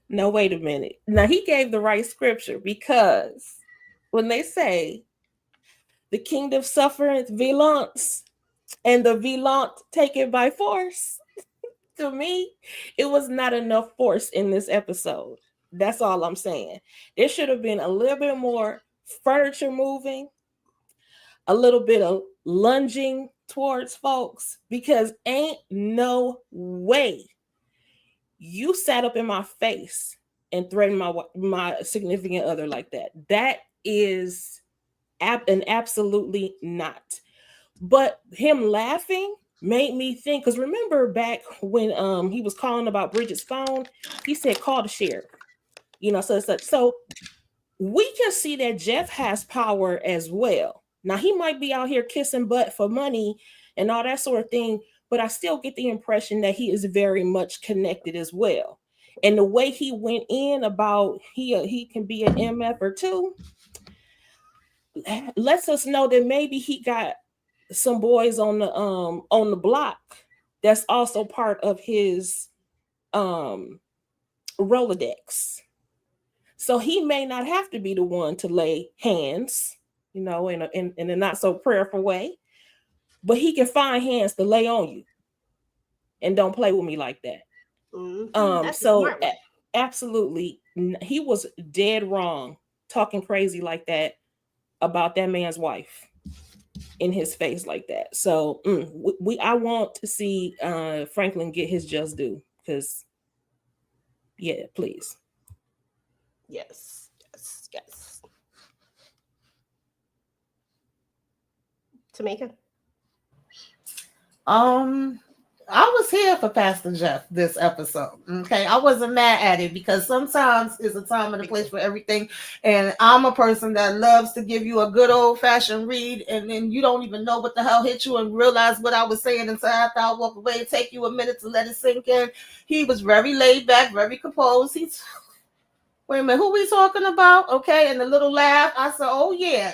no, wait a minute. Now, he gave the right scripture, because when they say the kingdom suffereth violence, and the violent take it by force, to me, it was not enough force in this episode. That's all I'm saying. There should have been a little bit more furniture moving, a little bit of lunging towards folks, because ain't no way you sat up in my face and threatened my significant other like that. That is an absolutely not. But him laughing made me think, because remember back when he was calling about Bridget's phone, he said, call the sheriff. So we can see that Jeff has power as well. Now, he might be out here kissing butt for money and all that sort of thing, but I still get the impression that he is very much connected as well. And the way he went in about he can be an MF or two lets us know that maybe he got some boys on the block that's also part of his Rolodex. So he may not have to be the one to lay hands, in a not so prayerful way, but he can find hands to lay on you. And don't play with me like that. So absolutely, he was dead wrong talking crazy like that about that man's wife in his face like that. So I want to see Franklin get his just due, because please. Yes. Tamika? I was here for Pastor Jeff this episode. Okay, I wasn't mad at it, because sometimes it's a time and a place for everything. And I'm a person that loves to give you a good old fashioned read, and then you don't even know what the hell hit you and realize what I was saying until after I walk away. It take you a minute to let it sink in. He was very laid back, very composed. Wait a minute, who we talking about? Okay, and the little laugh. I said, oh yeah,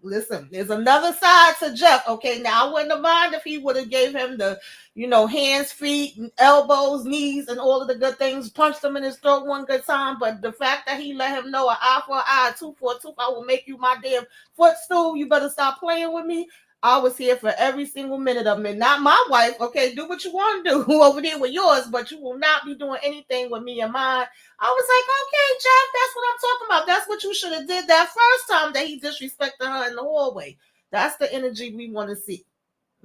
listen, there's another side to Jeff. Okay, now I wouldn't have mind if he would have gave him the, hands, feet, elbows, knees, and all of the good things, punched him in his throat one good time. But the fact that he let him know, an eye for an eye, a tooth for a tooth, I will make you my damn footstool. You better stop playing with me. I was here for every single minute of it. Not my wife. Okay, do what you want to do over there with yours, but you will not be doing anything with me and mine. I was like, okay, Jeff, that's what I'm talking about. That's what you should have did that first time that he disrespected her in the hallway. That's the energy we want to see.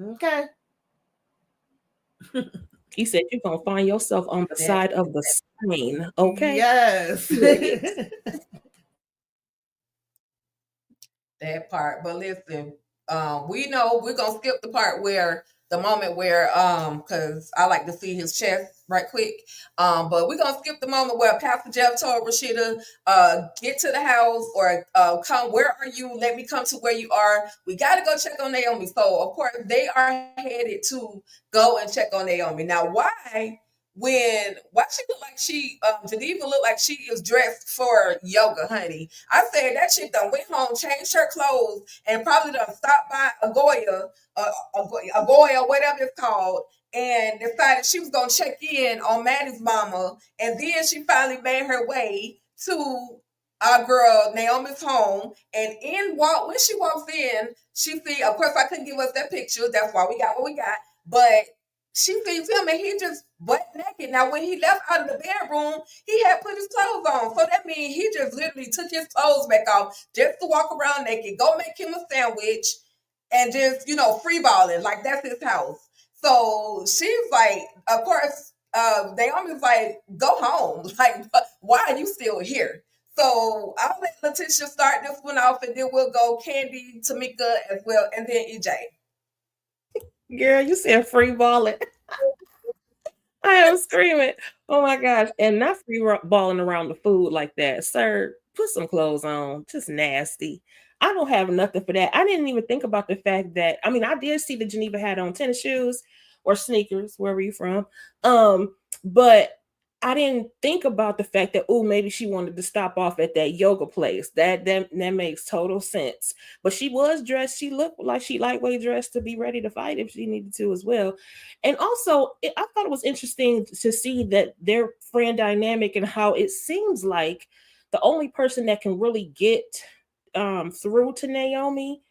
Okay. He said you're gonna find yourself on the side of the screen. Okay. Yes. That part. But listen, we know we're gonna skip the part where the moment where because I like to see his chest right quick. But we're gonna skip the moment where Pastor Jeff told Rashida, get to the house or come, where are you? Let me come to where you are. We gotta go check on Naomi. So of course they are headed to go and check on Naomi. Now why she look like Geneva look like she is dressed for yoga, honey. I said that chick done went home, changed her clothes, and probably done stopped by Agoya, whatever it's called, and decided she was gonna check in on Maddie's mama, and then she finally made her way to our girl Naomi's home. And when she walks in, she see, of course I couldn't give us that picture, that's why we got what we got, but she sees him and he just butt naked. Now, when he left out of the bedroom, he had put his clothes on. So that means he just literally took his clothes back off just to walk around naked, go make him a sandwich, and just, free balling. Like, that's his house. So she's like, of course, Naomi's like, go home. Like, why are you still here? So I'll let Letitia start this one off, and then we'll go Candy, Tamika as well, and then EJ. Girl, you said free balling. I am screaming. Oh my gosh. And not free balling around the food like that. Sir, put some clothes on. Just nasty. I don't have nothing for that. I didn't even think about the fact that, I mean, I did see that Geneva had on tennis shoes or sneakers, wherever you're from. But I didn't think about the fact that, oh, maybe she wanted to stop off at that yoga place. That makes total sense. But she was dressed. She looked like she lightweight dressed to be ready to fight if she needed to as well. And also, I thought it was interesting to see that their friend dynamic and how it seems like the only person that can really get through to Naomi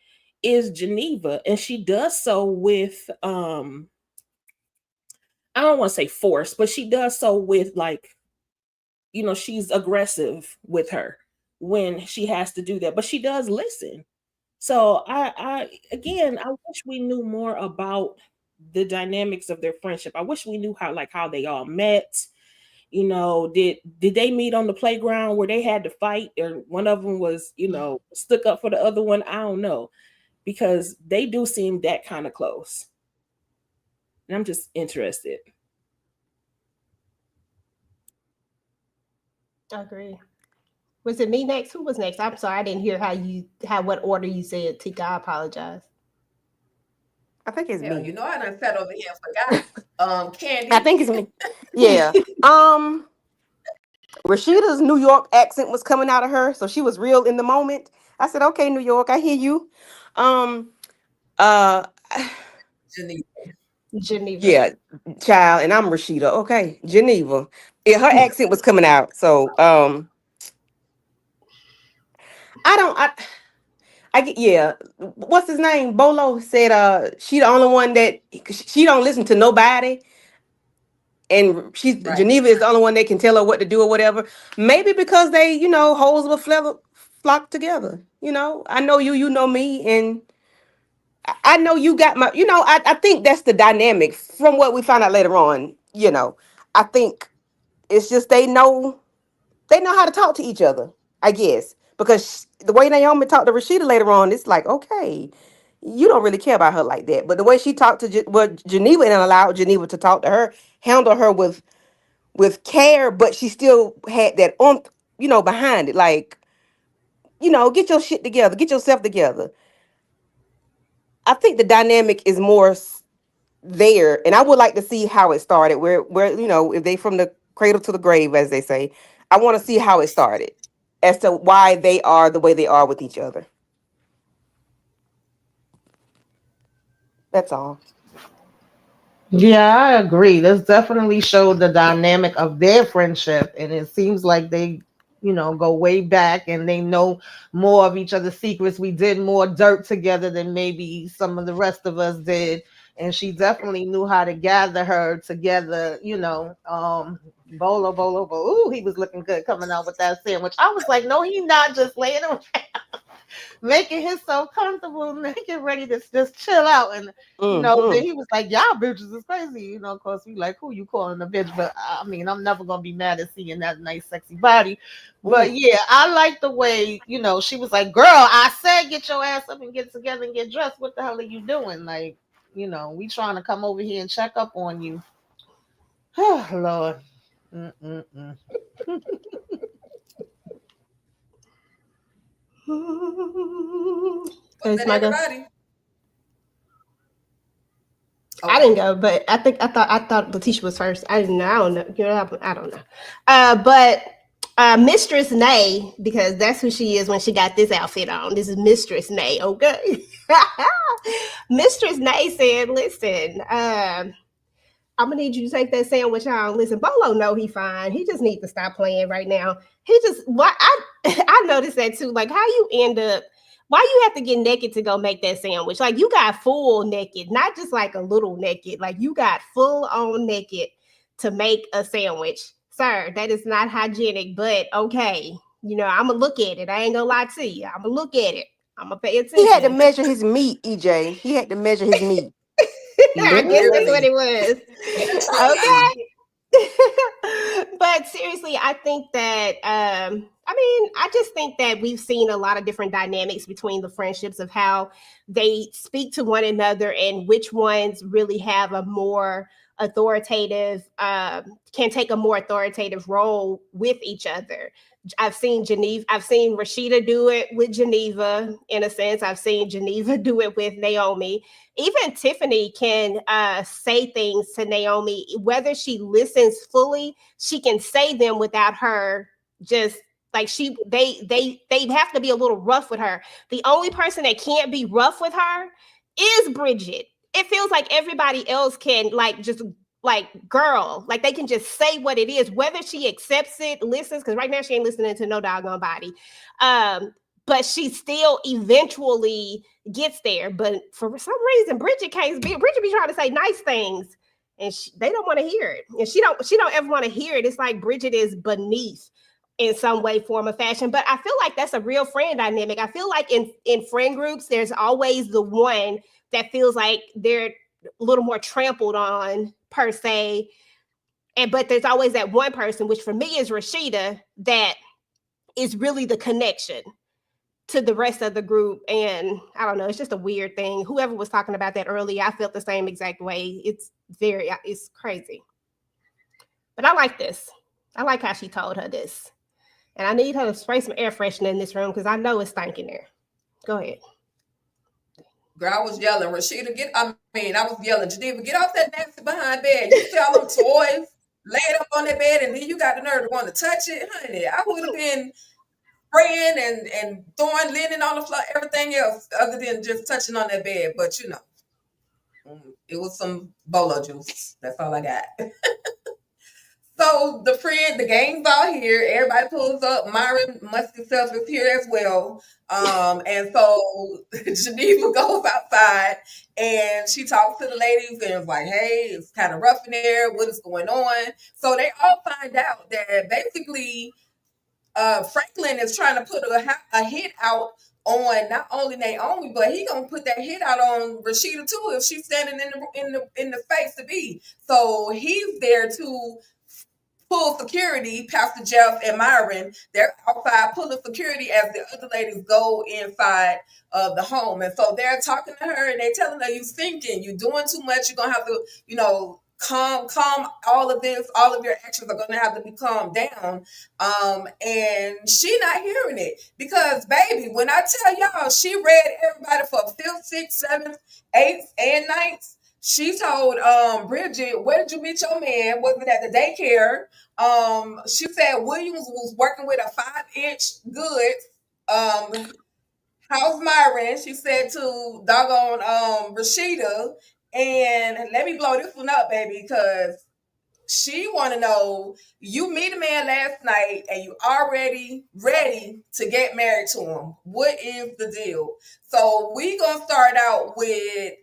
is Geneva. And she does so with I don't want to say force, but she does so with she's aggressive with her when she has to do that, but she does listen. So I wish we knew more about the dynamics of their friendship. I wish we knew how they all met. Did they meet on the playground where they had to fight, or one of them was, stuck up for the other one? I don't know, because they do seem that kind of close. And I'm just interested. I agree. Was it me next? Who was next? I'm sorry, I didn't hear what order you said, Tika. I apologize. I think it's me. I done sat over here and forgot. Candy. I think it's me. Yeah. Rashida's New York accent was coming out of her, so she was real in the moment. I said, "Okay, New York, I hear you." Geneva. Yeah, child, and I'm Rashida. Okay, Geneva. Yeah, her accent was coming out. So yeah. What's his name? Bolo said she the only one that she don't listen to nobody. And Geneva is the only one that can tell her what to do or whatever. Maybe because they, holes of a flock together. I know you, you know me, and I know you got my, I think that's the dynamic from what we find out later on. I think it's just they know how to talk to each other, I guess. Because the way Naomi talked to Rashida later on, it's like, okay, you don't really care about her like that. But the way she talked to Geneva and allowed Geneva to talk to her, handle her with care, but she still had that behind it. Like, get your shit together, get yourself together. I think the dynamic is more there, and I would like to see how it started. Where if they from the cradle to the grave, as they say, I want to see how it started, as to why they are the way they are with each other. That's all. Yeah, I agree. This definitely showed the dynamic of their friendship, and it seems like they, go way back and they know more of each other's secrets. We did more dirt together than maybe some of the rest of us did, and she definitely knew how to gather her together. Bolo. Ooh, he was looking good coming out with that sandwich. I was like, no, he's not just laying around making himself comfortable and making ready to just chill out. And then Mm-hmm. he was like, "Y'all bitches is crazy." Of course, we like, who you calling a bitch? But I mean, I'm never gonna be mad at seeing that nice, sexy body. But Ooh. yeah, I like the way she was like, "Girl, I said get your ass up and get together and get dressed. What the hell are you doing? Like, we trying to come over here and check up on you." Oh Lord. Mm-mm-mm. Was It's that my go. everybody? I didn't Okay. go, but I thought Letitia was first. I didn't know. I don't know. I don't know. But Mistress Nay, because that's who she is when she got this outfit on. This is Mistress Nay, okay? Mistress Nay said, "Listen, I'm gonna need you to take that sandwich on. Listen, Bolo know he fine. He just needs to stop playing right now. He just what I I noticed that too. Like how you end up, why you have to get naked to go make that sandwich? Like you got full naked, not just like a little naked. Like you got full on naked to make a sandwich, sir. That is not hygienic, but okay. I'm gonna look at it. I ain't gonna lie to you. I'm gonna look at it. I'm gonna pay He had to attention. measure his meat, EJ. He had to measure his meat. I guess that's what Literally. it was. Literally. Okay. But seriously, I think that I just think that we've seen a lot of different dynamics between the friendships of how they speak to one another and which ones really have a more authoritative can take a more authoritative role with each other. I've seen Rashida do it with Geneva in a sense. I've seen Geneva do it with Naomi. Even Tiffany can say things to Naomi, whether she listens fully, she can say them without her just like they have to be a little rough with her. The only person that can't be rough with her is Bridget. It feels like everybody else can like just like girl, like they can just say what it is, whether she accepts it, listens, because right now she ain't listening to no doggone body. But she still eventually gets there. But for some reason, Bridget can't be. Bridget be trying to say nice things, and they don't want to hear it. And she don't ever want to hear it. It's like Bridget is beneath in some way, form, or fashion. But I feel like that's a real friend dynamic. I feel like in friend groups, there's always the one that feels like they're a little more trampled on per se. And but there's always that one person, which for me is Rashida, that is really the connection to the rest of the group. And I don't know, it's just a weird thing. Whoever was talking about that earlier, I felt the same exact way. It's crazy. But I like this. I like how she told her this. And I need her to spray some air freshener in this room because I know it's stinking there. Go ahead. Girl, I was yelling, Rashida, I was yelling, Geneva, get off that nasty behind bed. You see all them toys laid up on that bed, and then you got the nerve to want to touch it, honey. I would have been spraying and throwing linen on the floor, everything else other than just touching on that bed. But it was some bolo juice. That's all I got. So the gang's all here. Everybody pulls up. Myron Musty Self is here as well. And so Geneva goes outside and she talks to the ladies and is like, hey, it's kind of rough in there. What is going on? So they all find out that basically Franklin is trying to put a hit out on not only Naomi, but he gonna put that hit out on Rashida too if she's standing in the face to be. So he's there to pull security. Pastor Jeff and Myron, they're outside pulling security as the other ladies go inside of the home. And so they're talking to her and they're telling her, you thinking, you're doing too much, you're gonna have to, calm all of this, all of your actions are gonna have to be calmed down. And she not hearing it because baby, when I tell y'all, she read everybody for 5th, 6th, 7th, 8th, and 9th. She told Bridget, where did you meet your man? Was it at the daycare? She said Williams was working with a 5-inch good. how's Myron? She said to doggone Rashida. And let me blow this one up, baby, because she want to know, you meet a man last night and you already ready to get married to him. What is the deal? So we gonna start out with,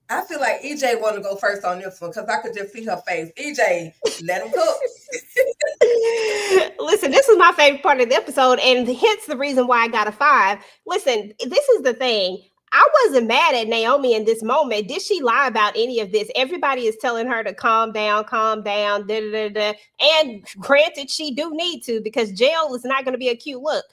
I feel like EJ want to go first on this one because I could just see her face. EJ, let him cook. Listen, this is my favorite part of the episode, and hence the reason why I got a 5. Listen, this is the thing. I wasn't mad at Naomi in this moment. Did she lie about any of this? Everybody is telling her to calm down, da, da, da, da. And granted, she do need to, because jail is not going to be a cute look.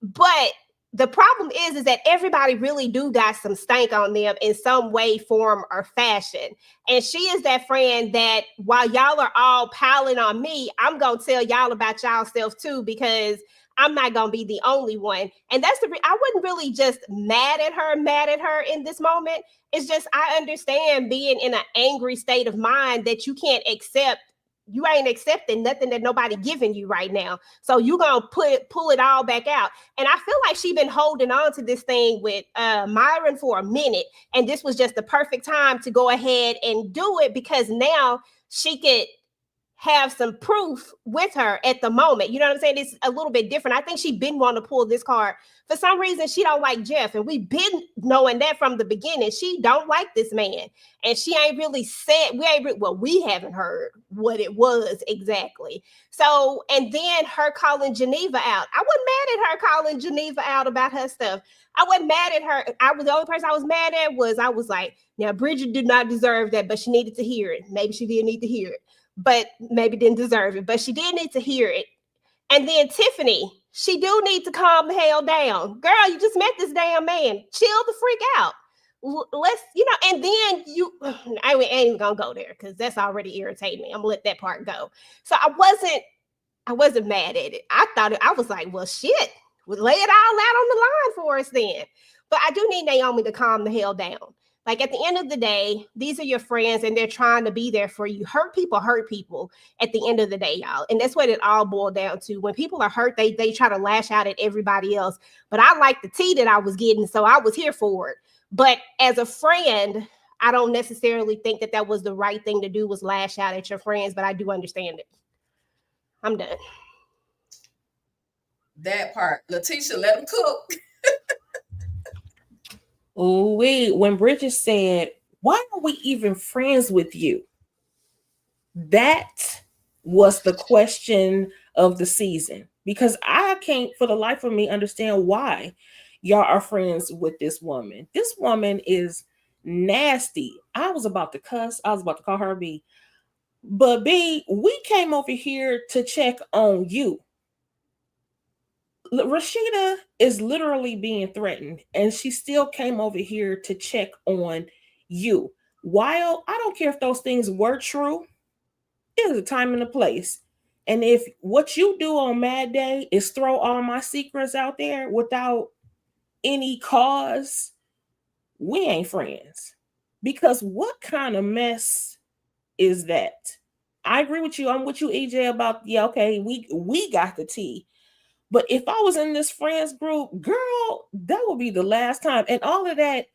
But the problem is that everybody really do got some stank on them in some way, form, or fashion. And she is that friend that while y'all are all piling on me, I'm going to tell y'all about y'all self too, because I'm not going to be the only one. And that's I wasn't really just mad at her in this moment. It's just, I understand being in an angry state of mind that you can't accept. You ain't accepting nothing that nobody giving you right now. So you gonna pull it all back out. And I feel like she been holding on to this thing with Myron for a minute. And this was just the perfect time to go ahead and do it, because now she could have some proof with her at the moment. You know what I'm saying? It's a little bit different. I think she been wanting to pull this card. For some reason, she don't like Jeff. And we've been knowing that from the beginning. She don't like this man. And she ain't really said, we haven't heard what it was exactly. So, and then her calling Geneva out. I wasn't mad at her calling Geneva out about her stuff. I wasn't mad at her. The only person I was mad at I was like, now Bridget did not deserve that, but she needed to hear it. Maybe she did need to hear it, but maybe didn't deserve it, but she did need to hear it. And then Tiffany, she do need to calm the hell down. Girl, you just met this damn man. Chill the freak out. Let's, and then I ain't even gonna go there because that's already irritating me. I'm gonna let that part go. So I wasn't mad at it. I was like, well, shit, lay it all out on the line for us then. But I do need Naomi to calm the hell down. Like, at the end of the day, these are your friends and they're trying to be there for you. Hurt people at the end of the day, y'all. And that's what it all boiled down to. When people are hurt, they try to lash out at everybody else. But I like the tea that I was getting, so I was here for it. But as a friend, I don't necessarily think that was the right thing to do, was lash out at your friends, but I do understand it. I'm done. That part. Letitia, let them cook. Oh, wait. When Bridget said, why are we even friends with you? That was the question of the season, because I can't for the life of me understand why y'all are friends with this woman. This woman is nasty. I was about to cuss. I was about to call her B. But B, we came over here to check on you. Rashida is literally being threatened, and she still came over here to check on you. While I don't care if those things were true, there's a time and a place. And if what you do on Mad Day is throw all my secrets out there without any cause, we ain't friends. Because what kind of mess is that? I agree with you. I'm with you, EJ, about, okay, we got the tea. But if I was in this friends group, girl, that would be the last time. And all of that,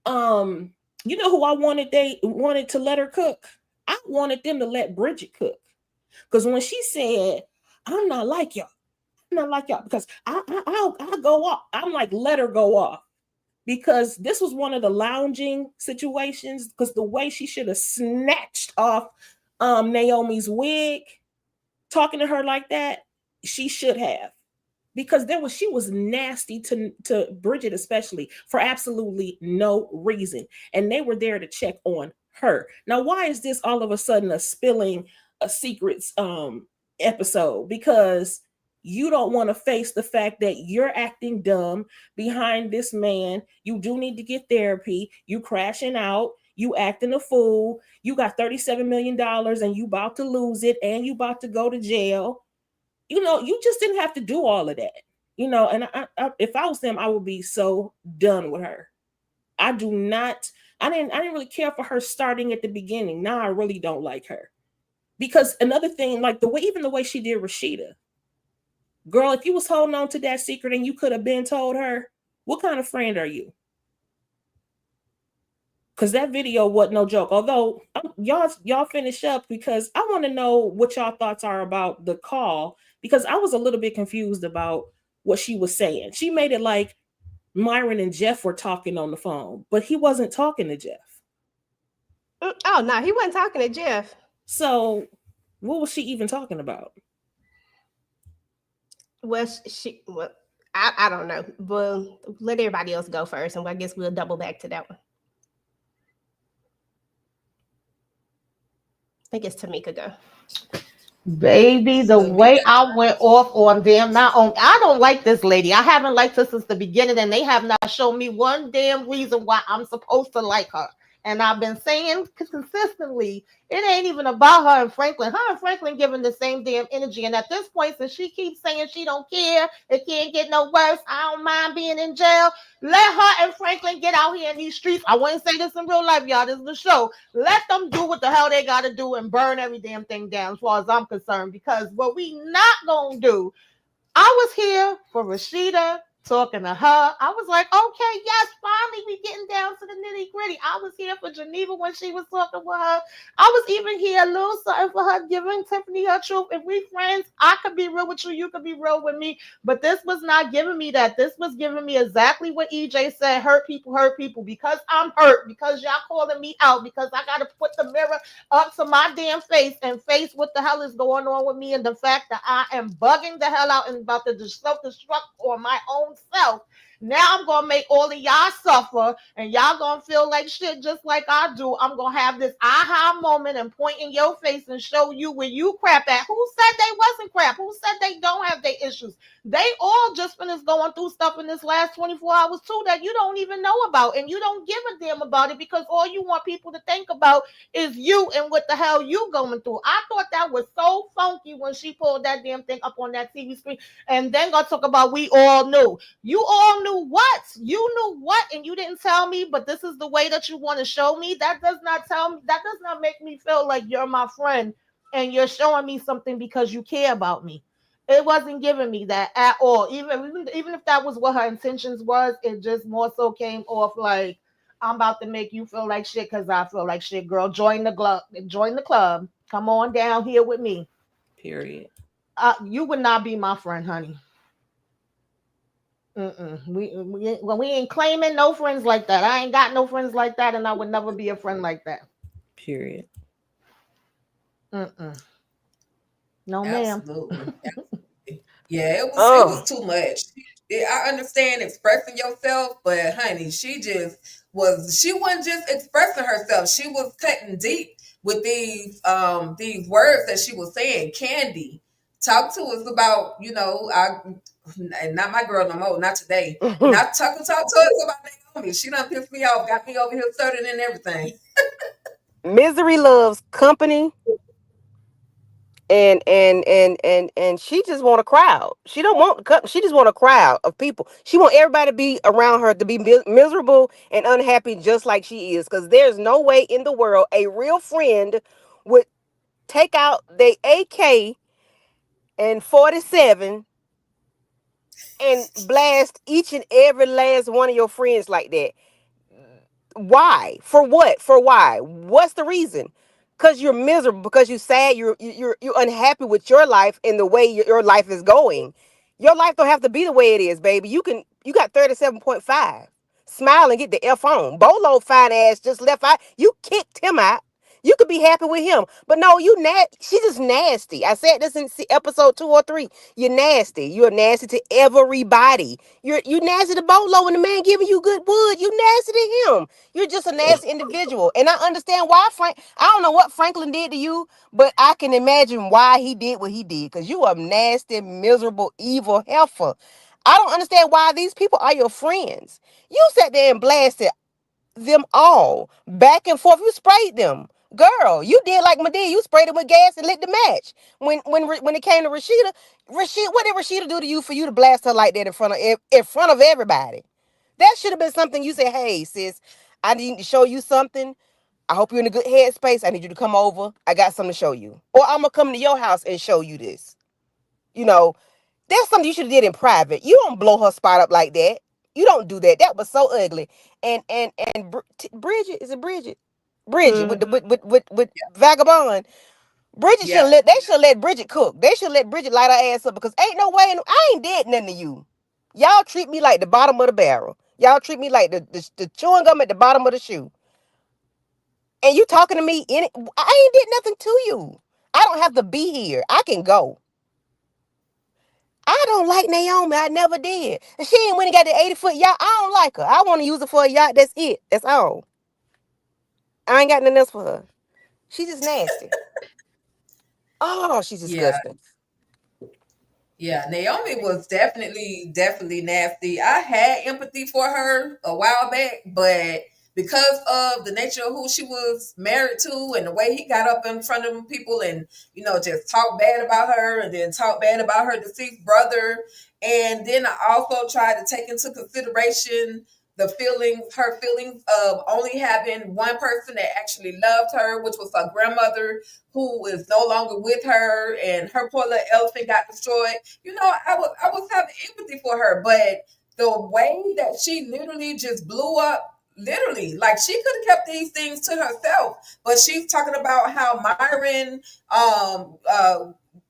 you know who I wanted? They wanted to let her cook. I wanted them to let Bridget cook. Because when she said, I'm not like y'all, because I'll go off. I'm like, let her go off. Because this was one of the lounging situations, because the way she should have snatched off Naomi's wig, talking to her like that, she should have. Because she was nasty to Bridget, especially, for absolutely no reason. And they were there to check on her. Now, why is this all of a sudden a spilling a secrets episode? Because you don't want to face the fact that you're acting dumb behind this man. You do need to get therapy. You crashing out. You acting a fool. You got $37 million and you about to lose it, and you about to go to jail. You just didn't have to do all of that, and I if I was them, I would be so done with her. I didn't really care for her starting at the beginning. Now I really don't like her. Because another thing, like the way she did Rashida, girl, if you was holding on to that secret and you could have been told her, What kind of friend are you? Because that video wasn't no joke. Although y'all finish up, because I want to know what y'all thoughts are about the call, because I was a little bit confused about what she was saying. She made it like Myron and Jeff were talking on the phone, but he wasn't talking to Jeff. Oh no, he wasn't talking to Jeff. So what was she even talking about? Was she? Well, I don't know. But let everybody else go first, and I guess we'll double back to that one. I think it's Tamika go. Baby, the So me, way I went off on them, not on, I don't like this lady. I haven't liked her since the beginning, and they have not shown me one damn reason why I'm supposed to like her. And I've been saying consistently, it ain't even about her and Franklin. Her and Franklin giving the same damn energy. And at this point, since she keeps saying she don't care, it can't get no worse. I don't mind being in jail. Let her and Franklin get out here in these streets. I wouldn't say this in real life, y'all. This is the show. Let them do what the hell they got to do and burn every damn thing down, as far as I'm concerned. Because what we not gonna do, I was here for Rashida talking to her. I was like, okay, yes, finally we getting down to the nitty gritty. I was here for Geneva when she was talking with her. I was even here a little something for her, giving Tiffany her truth. If we friends, I could be real with you, you could be real with me. But this was not giving me that. This was giving me exactly what EJ said: hurt people, because I'm hurt, because y'all calling me out, because I got to put the mirror up to my damn face and face what the hell is going on with me, and the fact that I am bugging the hell out and about to self-destruct on my own self. Now I'm gonna make all of y'all suffer, and y'all gonna feel like shit just like I do. I'm gonna have this aha moment and point in your face and show you where you crap at. Who said they wasn't crap? Who said they don't have their issues? They all just finished going through stuff in this last 24 hours too that you don't even know about, and you don't give a damn about it, because all you want people to think about is you and what the hell you going through. I thought that was so funky when she pulled that damn thing up on that TV screen, and then gonna talk about we all knew. You all knew what? You knew what, and you didn't tell me, but this is the way that you want to show me. That does not tell me, that does not make me feel like you're my friend and you're showing me something because you care about me. It wasn't giving me that at all. Even if that was what her intentions was, it just more so came off like, I'm about to make you feel like shit because I feel like shit. Girl, join the club. Join the club. Come on down here with me. Period. You would not be my friend, honey. Mm-mm. We ain't claiming no friends like that. I ain't got no friends like that, and I would never be a friend like that. Period. Mm-mm. No, ma'am. absolutely. Yeah, it was Oh, too much. I understand expressing yourself, but honey, she wasn't just expressing herself. She was cutting deep with these words that she was saying. Candy, talk to us about, and not my girl no more, not today. Not talk to us about Naomi. She done pissed me off, got me over here stuttering and everything. misery loves company, and she just want a crowd. She don't want she just want a crowd of people. She want everybody to be around her, to be miserable and unhappy just like she is, because there's no way in the world a real friend would take out the AK and 47 and blast each and every last one of your friends like that. Why? For what? For why? What's the reason? Because you're miserable, because you're sad, you're unhappy with your life and the way your life is going. Your life don't have to be the way it is, baby. You got 37.5. Smile and get the F on. Bolo fine ass just left out. You kicked him out. You could be happy with him. But no, she's just nasty. I said this in episode 2 or 3. You're nasty. You're nasty to everybody. You nasty to Bolo when the man giving you good wood. You nasty to him. You're just a nasty individual. And I understand why I don't know what Franklin did to you, but I can imagine why he did what he did. Because you are nasty, miserable, evil heifer. I don't understand why these people are your friends. You sat there and blasted them all back and forth. You sprayed them. Girl, you did like Medea. You sprayed them with gas and lit the match. When it came to Rashida, what did Rashida do to you for you to blast her like that in front of everybody? That should have been something you said, hey, sis, I need to show you something. I hope you're in a good headspace. I need you to come over. I got something to show you. Or I'm going to come to your house and show you this. You know, that's something you should have did in private. You don't blow her spot up like that. You don't do that. That was so ugly. And Bridget, is it Bridget? Bridget with the with Vagabond. Bridget Yeah. should let they should let Bridget cook. They should let Bridget light her ass up because ain't no way I ain't did nothing to you. Y'all treat me like the bottom of the barrel. Y'all treat me like the chewing gum at the bottom of the shoe. And you talking to me in it. I ain't did nothing to you. I don't have to be here. I can go. I don't like Naomi. I never did. And she ain't when he got the 80-foot yacht. I don't like her. I want to use her for a yacht. That's it. That's all. I ain't got nothing else for her. She's just nasty. Oh, she's Yeah. disgusting. Yeah, Naomi was definitely nasty. I had empathy for her a while back, but because of the nature of who she was married to and the way he got up in front of people and, just talk bad about her and then talk bad about her deceased brother. And then I also tried to take into consideration her feelings of only having one person that actually loved her, which was her grandmother, who is no longer with her, and her poor little elephant got destroyed. I was having empathy for her, but the way that she literally just blew up, literally, like she could have kept these things to herself, but she's talking about how Myron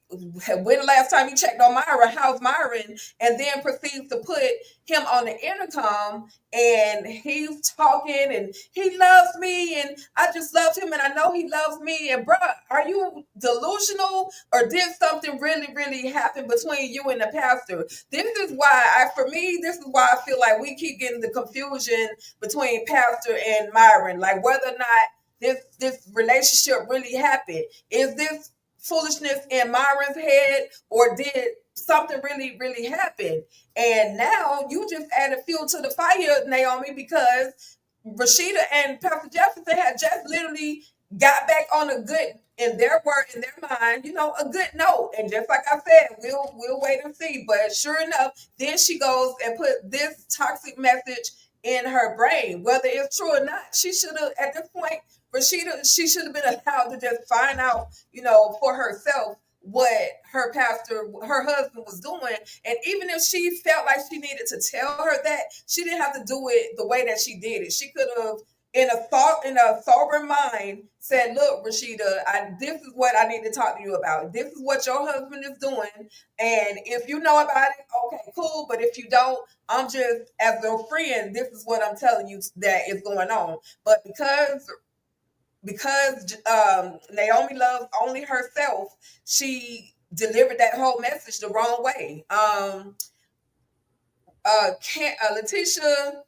when the last time you checked on Myra, how's Myron? And then proceeds to put him on the intercom and he's talking and he loves me and I just loved him and I know he loves me. And bruh, are you delusional or did something really, really happen between you and the pastor? This is why I feel like we keep getting the confusion between pastor and Myron, like whether or not this relationship really happened. Is this foolishness in Myron's head, or did something really, really happen? And now you just added fuel to the fire, Naomi, because Rashida and Pastor Jefferson had just literally got back on a good, in their word, in their mind, a good note. And just like I said, we'll wait and see. But sure enough, then she goes and put this toxic message in her brain. Whether it's true or not, she should have, at this point, Rashida, she should have been allowed to just find out, for herself what her husband was doing. And even if she felt like she needed to tell her that, she didn't have to do it the way that she did it. She could have, in a sober mind, said, "Look, Rashida, this is what I need to talk to you about. This is what your husband is doing, and if you know about it, okay, cool. But if you don't, I'm just as a friend. This is what I'm telling you that is going on." But because Naomi loves only herself, she delivered that whole message the wrong way. Letitia,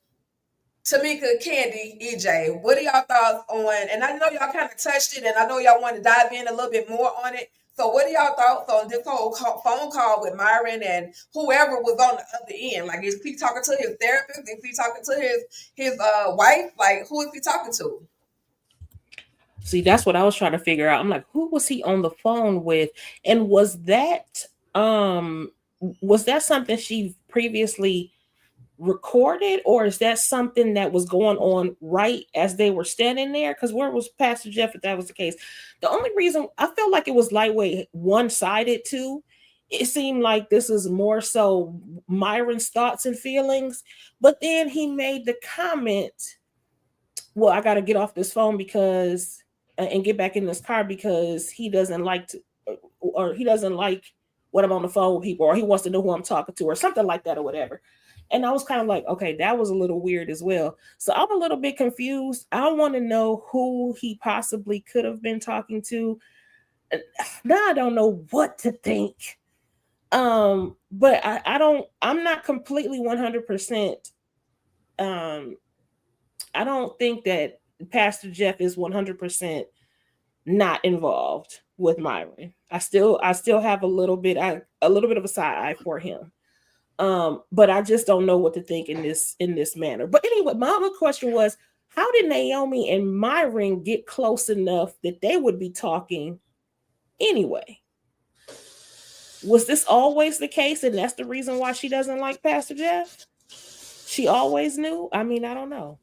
Tamika, Candy, EJ, what are y'all thoughts on? And I know y'all kind of touched it, and I know y'all want to dive in a little bit more on it. So, what are y'all thoughts on this whole phone call with Myron and whoever was on the other end? Like, is he talking to his therapist? Is he talking to his wife? Like, who is he talking to? See, that's what I was trying to figure out. I'm like, who was he on the phone with? And um was that something she previously recorded, or is that something that was going on right as they were standing there? Because where was Pastor Jeff if that was the case? The only reason I felt like it was lightweight one-sided too, it seemed like this is more so Myron's thoughts and feelings, but then he made the comment, well, I got to get off this phone because and get back in this car because he doesn't like to, or he doesn't like when I'm on the phone with people, or he wants to know who I'm talking to, or something like that, or whatever. And I was kind of like, okay, that was a little weird as well. So I'm a little bit confused. I want to know who he possibly could have been talking to. Now I don't know what to think. But I'm not completely 100%. I don't think that Pastor Jeff is 100% not involved with Myron. I still have a little bit of a side eye for him. But I just don't know what to think in this manner. But anyway, my other question was, how did Naomi and Myron get close enough that they would be talking anyway? Was this always the case, and that's the reason why she doesn't like Pastor Jeff? She always knew? I mean, I don't know.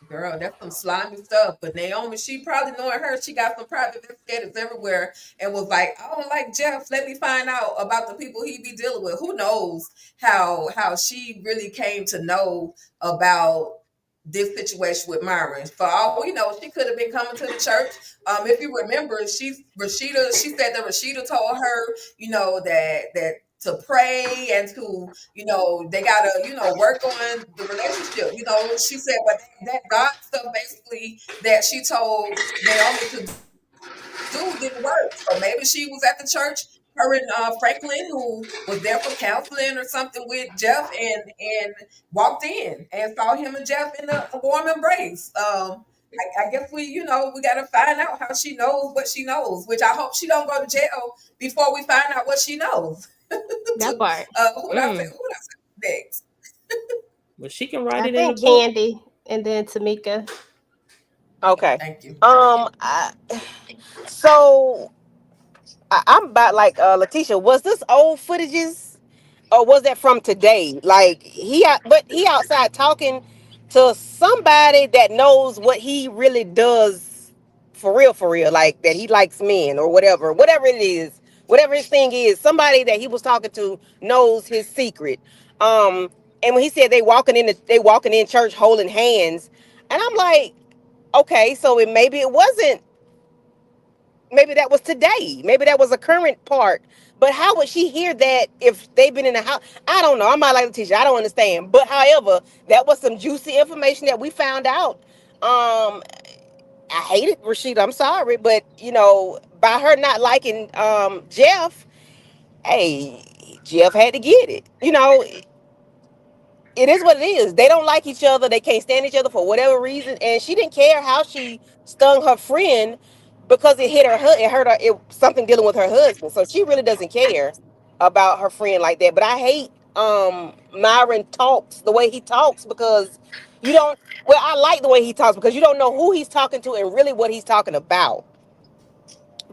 Girl, that's some slimy stuff. But Naomi, she probably knowing her, she got some private investigators everywhere and was like, I don't like Jeff. Let me find out about the people he be dealing with. Who knows how she really came to know about this situation with Myron. For all we know, she could have been coming to the church. If you remember, she said that Rashida told her, that to pray and to, they gotta, work on the relationship. She said, but that God stuff basically that she told Naomi to do didn't work. So maybe she was at the church, her and Franklin, who was there for counseling or something with Jeff, and walked in and saw him and Jeff in a warm embrace. I guess we got to find out how she knows what she knows, which I hope she don't go to jail before we find out what she knows. That part. Who did I say next? Well, she can write I it in the think book. Candy and then Tamika. Okay. Thank you. So I'm about like Letitia. Was this old footages, or was that from today? Like but he outside talking to somebody that knows what he really does for real. Like that he likes men or whatever it is, whatever his thing is. Somebody that he was talking to knows his secret. And when he said they walking in church holding hands, and I'm like, okay, so maybe it wasn't. Maybe that was today. Maybe that was a current part. But how would she hear that if they've been in the house? I don't know. I'm not like the teacher. I don't understand. But however, that was some juicy information that we found out. I hated Rashida. I'm sorry, but by her not liking Jeff, hey, Jeff had to get it. It is what it is. They don't like each other. They can't stand each other for whatever reason. And she didn't care how she stung her friend because it hit her. It hurt her. Something dealing with her husband. So she really doesn't care about her friend like that. But I hate Myron talks the way he talks because you don't. Well, I like the way he talks because you don't know who he's talking to and really what he's talking about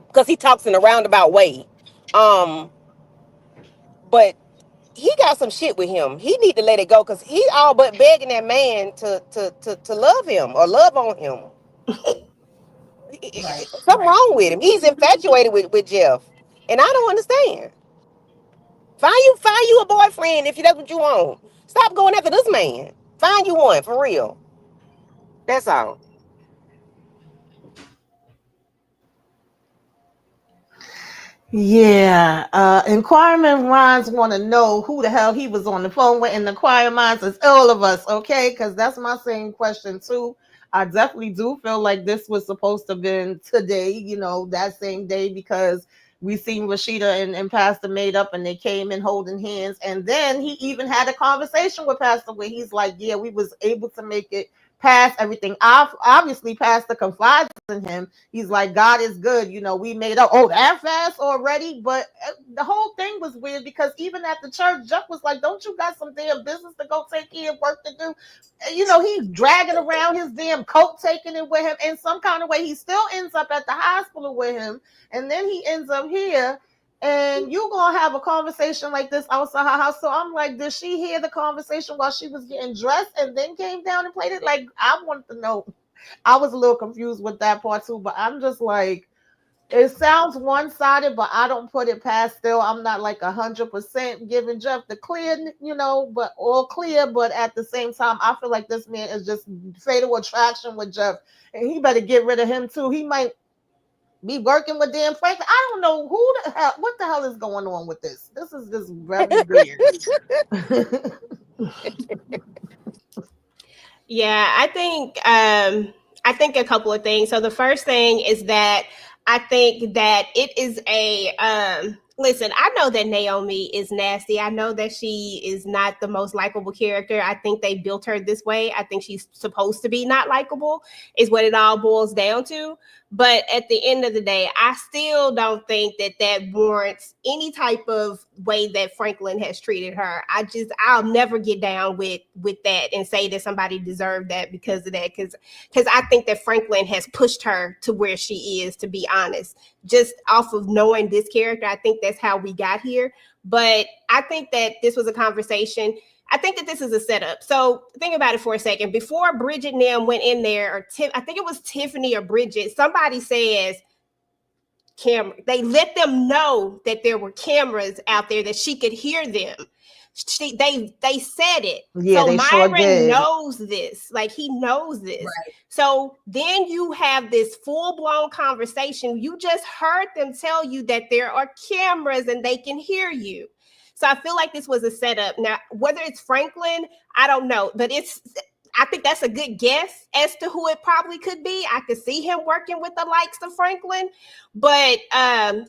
because he talks in a roundabout way. But he got some shit with him. He need to let it go because he all but begging that man to love him or love on him. Right. Something wrong with him. He's infatuated with Jeff, and I don't understand. Find you a boyfriend if that's what you want. Stop going after this man. Find you one for real. That's all. Yeah, inquiring minds want to know who the hell he was on the phone with, and inquiring minds is all of us, okay? Because that's my same question too. I definitely do feel like this was supposed to have been today, that same day, because we seen Rashida and Pastor made up, and they came in holding hands, and then he even had a conversation with Pastor where he's like, "Yeah, we was able to make it past everything." Obviously, Pastor confides in him. He's like, God is good. We made up. Oh, that fast already? But the whole thing was weird because even at the church, Jeff was like, don't you got some damn business to go take care of, work to do? He's dragging around his damn coat, taking it with him. In some kind of way, he still ends up at the hospital with him. And then he ends up here. And you're going to have a conversation like this outside her house. So I'm like, did she hear the conversation while she was getting dressed and then came down and played it? Like, I wanted to know. I was a little confused with that part too, but I'm just like, it sounds one-sided, but I don't put it past still. I'm not like 100% giving Jeff the clear, but all clear. But at the same time, I feel like this man is just fatal attraction with Jeff, and he better get rid of him too. He might be working with Dan Franklin. I don't know what the hell is going on with this. This is just very weird. Yeah, I think a couple of things. So the first thing is that I think that it is listen, I know that Naomi is nasty. I know that she is not the most likable character. I think they built her this way. I think she's supposed to be not likable, is what it all boils down to. But at the end of the day, I still don't think that warrants any type of way that Franklin has treated her. I'll never get down with that and say that somebody deserved that because of that. Because I think that Franklin has pushed her to where she is, to be honest. Just off of knowing this character, I think that's how we got here. But I think that this was a conversation I think that this is a setup. So think about it for a second. Before Bridget and them went in there, or I think it was Tiffany or Bridget, somebody says camera. They let them know that there were cameras out there, that she could hear them. They said it. Yeah, so they sure Myron did. knows this. Like, he knows this. Right. So then you have this full-blown conversation. You just heard them tell you that there are cameras and they can hear you. So I feel like this was a setup. Now, whether it's Franklin, I don't know, but I think that's a good guess as to who it probably could be. I could see him working with the likes of Franklin, but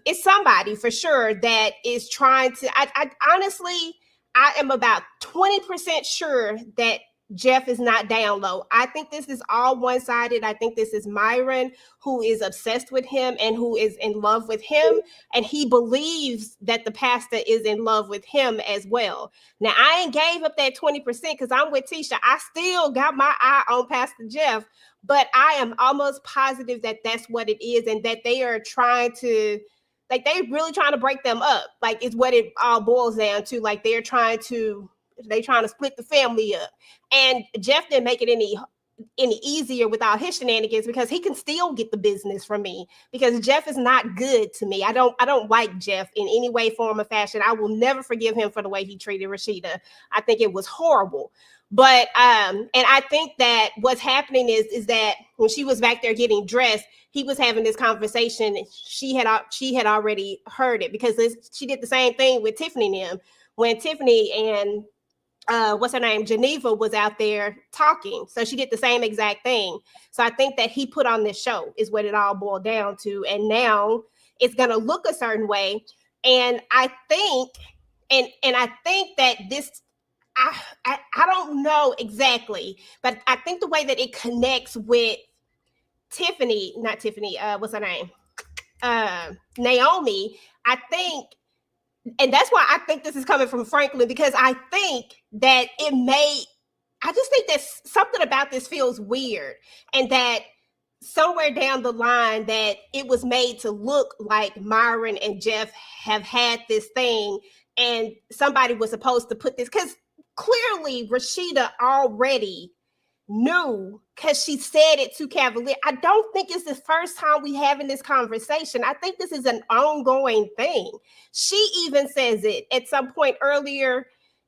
it's somebody for sure that is trying to. I honestly, I am about 20% sure that Jeff is not down low. I think this is all one-sided. I think this is Myron, who is obsessed with him and who is in love with him. And he believes that the pastor is in love with him as well. Now, I ain't gave up that 20% because I'm with Tisha. I still got my eye on Pastor Jeff, but I am almost positive that that's what it is, and that they are trying to, like, they're really trying to break them up. Like, it's what it all boils down to. Like, they're trying to split the family up. And Jeff didn't make it any easier without his shenanigans, because he can still get the business from me, because Jeff is not good to me. I don't like Jeff in any way, form, or fashion. I will never forgive him for the way he treated Rashida. I think it was horrible. But and I think that what's happening is that when she was back there getting dressed, he was having this conversation. She had already heard it, because she did the same thing with Tiffany and them, when Tiffany and what's her name, Geneva, was out there talking. So she did the same exact thing. So I think that he put on this show is what it all boiled down to. And now it's going to look a certain way. And I think, and I think that this, I don't know exactly, but I think the way that it connects with what's her name? Naomi, I think, and that's why I think this is coming from Franklin, because I think that I just think that something about this feels weird, and that somewhere down the line that it was made to look like Myron and Jeff have had this thing, and somebody was supposed to put this, because clearly Rashida already knew, because she said it to Cavalier. I don't think it's the first time we having this conversation. I think this is an ongoing thing. She even says it at some point earlier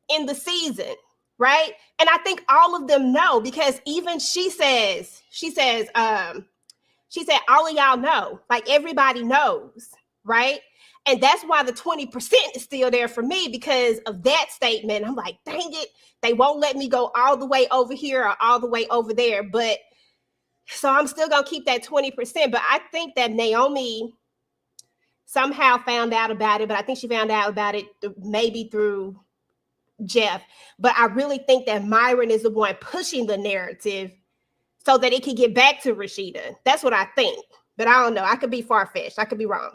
in the season, right? And I think all of them know, because even she said, all of y'all know, like, everybody knows, right? And that's why the 20% is still there for me, because of that statement. I'm like, dang it, they won't let me go all the way over here or all the way over there. But so I'm still going to keep that 20%. But I think that Naomi somehow found out about it, but I think she found out about it maybe through Jeff. But I really think that Myron is the one pushing the narrative so that it can get back to Rashida. That's what I think. But I don't know. I could be far-fetched. I could be wrong.